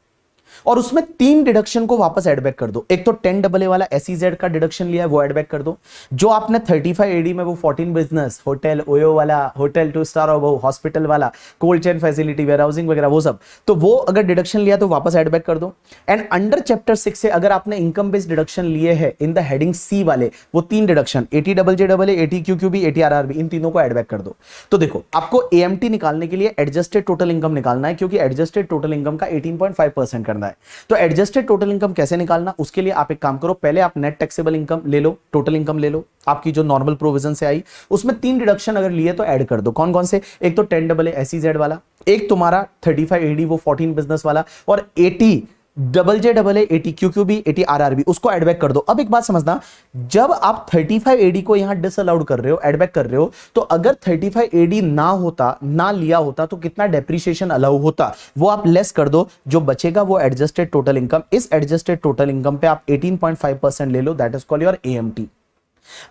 [SPEAKER 1] और उसमें 3 डिडक्शन को वापस ऐड बैक कर दो। एक तो 10AA वाला SEZ का डिडक्शन लिया है, वो ऐड बैक कर दो। जो आपने 35 AD में वो 14 बिजनेस, होटल, ओयो वाला, होटल 2 स्टार और वो हॉस्पिटल वाला, कोल्ड चेन फैसिलिटी, वेयरहाउसिंग वगैरह, वो सब, तो वो अगर डिडक्शन लिया तो वापस ऐड बैक कर दो। एंड अंडर चैप्टर 6 से अगर आपने इनकम बेस्ड डिडक्शन लिए हैं इन द हेडिंग C वाले, वो 3 डिडक्शन 80JJAA, 80QQB, 80RRB, इन तीनों को ऐड बैक कर दो। तो देखो आपको AMT निकालने के लिए एडजस्टेड टोटल इनकम निकालना है, क्योंकि एडजस्टेड टोटल इनकम का 18.5% करना है। तो एडजस्टेड टोटल इनकम कैसे निकालना, उसके लिए आप एक काम करो, पहले आप नेट टैक्सेबल इनकम ले लो, टोटल इनकम ले लो आपकी जो नॉर्मल प्रोविजन से आई, उसमें 3 डिडक्शन अगर लिए तो ऐड कर दो। कौन कौन से? एक तो 10AA SEZ वाला, एक तुम्हारा 35 AD वो 14 बिजनेस वाला, और 80JJAA, 80QQB, 80RRB, उसको ऐड बैक कर दो। अब एक बात समझना, जब आप 35 AD को यहां डिसअलाउड कर रहे हो, ऐड बैक कर रहे हो, तो अगर 35 AD ना होता, ना लिया होता, तो कितना डेप्रिसिएशन अलाउ होता, वो आप लेस कर दो। जो बचेगा वो एडजस्टेड टोटल इनकम। इस एडजस्टेड टोटल इनकम पे आप 18.5% ले लो, that is called your AMT।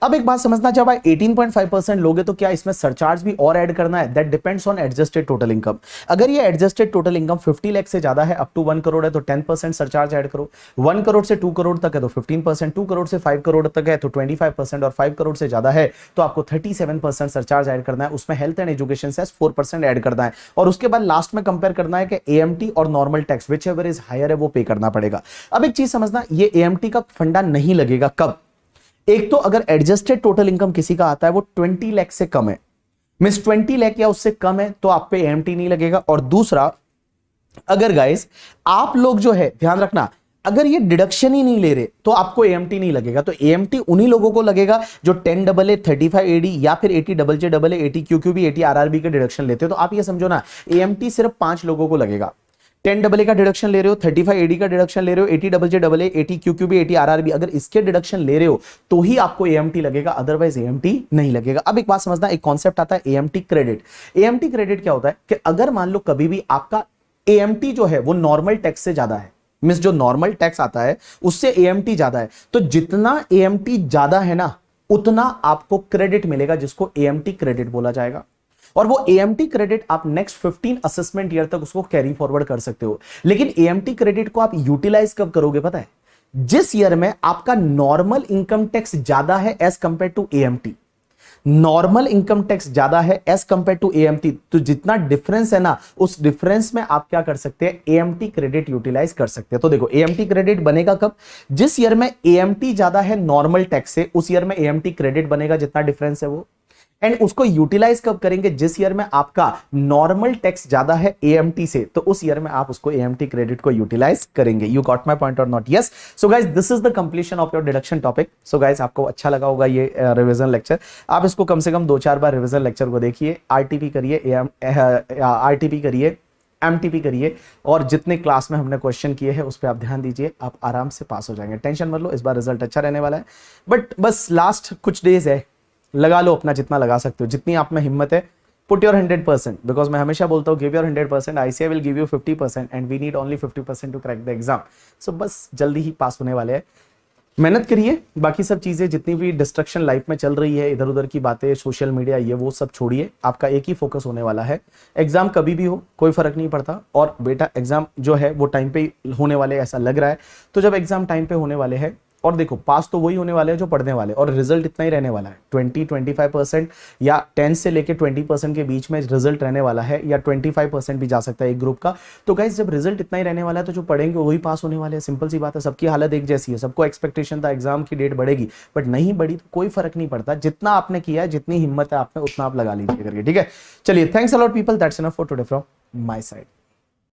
[SPEAKER 1] अब एक बात समझना, जब आप 18.5% लोगे तो क्या इसमें सरचार्ज भी और ऐड करना है? That depends on adjusted total income. अगर ये एडजस्टेड टोटल इनकम 50 लाख से ज्यादा है, अप टू 1 करोड़ है, तो 10% सरचार्ज ऐड करो। 1 करोड़ से 2 करोड़ तक है तो 15%, 2 करोड़ से 5 करोड़ तक है तो 25%, और 5 करोड़ से ज्यादा है तो आपको 37% सरचार्ज ऐड करना है। उसमें हेल्थ एंड एजुकेशन से 4% ऐड करना है, और उसके बाद लास्ट में कंपेयर करना है कि AMT और normal tax whichever is higher है वो पे करना पड़ेगा। अब एक चीज समझना, ये AMT का फंडा नहीं लगेगा कब? एक तो अगर एडजस्टेड टोटल इनकम किसी का आता है वो 20 लाख से कम है, मींस 20 लाख या उससे कम है, तो आप पे AMT नहीं लगेगा। और दूसरा, अगर गाइस आप लोग जो है, ध्यान रखना, अगर ये डिडक्शन ही नहीं ले रहे तो आपको AMT नहीं लगेगा। तो AMT उन्हीं लोगों को लगेगा जो 10AA, 35 AD या फिर 80JJAA, 80QQB, 80RRB के डिडक्शन लेते हो। तो आप ये समझो ना, AMT सिर्फ 5 लोगों को लगेगा। 10AA का डिडक्शन ले रहे हो, 35 AD का डिडक्शन ले रहे हो, 80JJAA, 80QQB, 80RRB, अगर इसके डिडक्शन ले रहे हो तो ही आपको AMT लगेगा, अदरवाइज AMT नहीं लगेगा। अब एक बात समझना, एक कॉन्सेप्ट आता है AMT क्रेडिट। AMT क्रेडिट क्या होता है कि अगर मान लो कभी भी आपका AMT जो है वो नॉर्मल टैक्स से ज्यादा है, मींस जो नॉर्मल टैक्स आता है उससे AMT ज्यादा है, तो जितना AMT ज्यादा है ना उतना आपको क्रेडिट मिलेगा, जिसको AMT क्रेडिट बोला जाएगा। और वो AMT क्रेडिट आप नेक्स्ट 15 असेसमेंट ईयर तक उसको कैरी फॉरवर्ड कर सकते हो। लेकिन AMT क्रेडिट को आप यूटिलाइज कब करोगे पता है? जिस ईयर में आपका नॉर्मल इनकम टैक्स ज्यादा है as compare to AMT। Normal income tax ज्यादा है एज कंपेयर टू AMT, तो जितना डिफरेंस है ना, उस डिफरेंस में आप क्या कर सकते हैं? AMT क्रेडिट यूटिलाइज कर सकते हैं। तो देखो AMT क्रेडिट बनेगा कब? जिस ईयर में AMT ज्यादा है नॉर्मल टैक्स से, उस ईयर में AMT क्रेडिट बनेगा, जितना डिफरेंस है वो। एंड उसको यूटिलाइज कब करेंगे? जिस ईयर में आपका नॉर्मल टैक्स ज्यादा है AMT से, तो उस ईयर में आप उसको AMT क्रेडिट को यूटिलाइज करेंगे। यू गॉट माय पॉइंट और not? Yes. So guys, this is the completion of your deduction topic. So guys, आपको अच्छा लगा होगा ये रिवीजन लेक्चर। आप इसको कम से कम 2-4 बार रिवीजन लेक्चर को देखिए, RTP करिए, RTP करिए, एमटीपी करिए और जितने क्लास में हमने क्वेश्चन किए हैं उस पर आप ध्यान दीजिए, आप आराम से पास हो जाएंगे। टेंशन मत लो, इस बार रिजल्ट अच्छा रहने वाला है। बट बस लास्ट कुछ डेज है, लगा लो अपना जितना लगा सकते हो, जितनी आप में हिम्मत है। पुट योर 100%, बिकॉज मैं हमेशा बोलता हूँ give your 100%, ICI will give you 50% and we need only 50% to crack the exam. So बस जल्दी ही पास होने वाले हैं, मेहनत करिए। बाकी सब चीजें जितनी भी डिस्ट्रक्शन लाइफ में चल रही है, इधर उधर की बातें, सोशल मीडिया, ये वो सब छोड़िए। आपका एक ही फोकस होने वाला है, एग्जाम कभी भी हो कोई फर्क नहीं पड़ता। और बेटा एग्जाम जो है वो टाइम पे होने वाले ऐसा लग रहा है, तो जब एग्जाम टाइम पे होने वाले हैं, और देखो पास तो वही होने वाले हैं जो पढ़ने वाले, और रिजल्ट इतना ही रहने वाला है 20-25% या 10 से लेके 20% के बीच में रिजल्ट रहने वाला है, या 25% भी जा सकता है एक ग्रुप का। तो गाइस जब रिजल्ट इतना ही रहने वाला है तो जो पढ़ेंगे वही पास होने वाले हैं, सिंपल सी बात है। सबकी हालत एक जैसी है, सबको एक्सपेक्टेशन था एग्जाम की डेट बढ़ेगी, बट नहीं बढ़ी तो कोई फर्क नहीं पड़ता। जितना आपने किया है, जितनी हिम्मत है आप में, उतना आप लगा लीजिए करके, ठीक है। चलिए, thanks a lot people, that's enough for today from my side.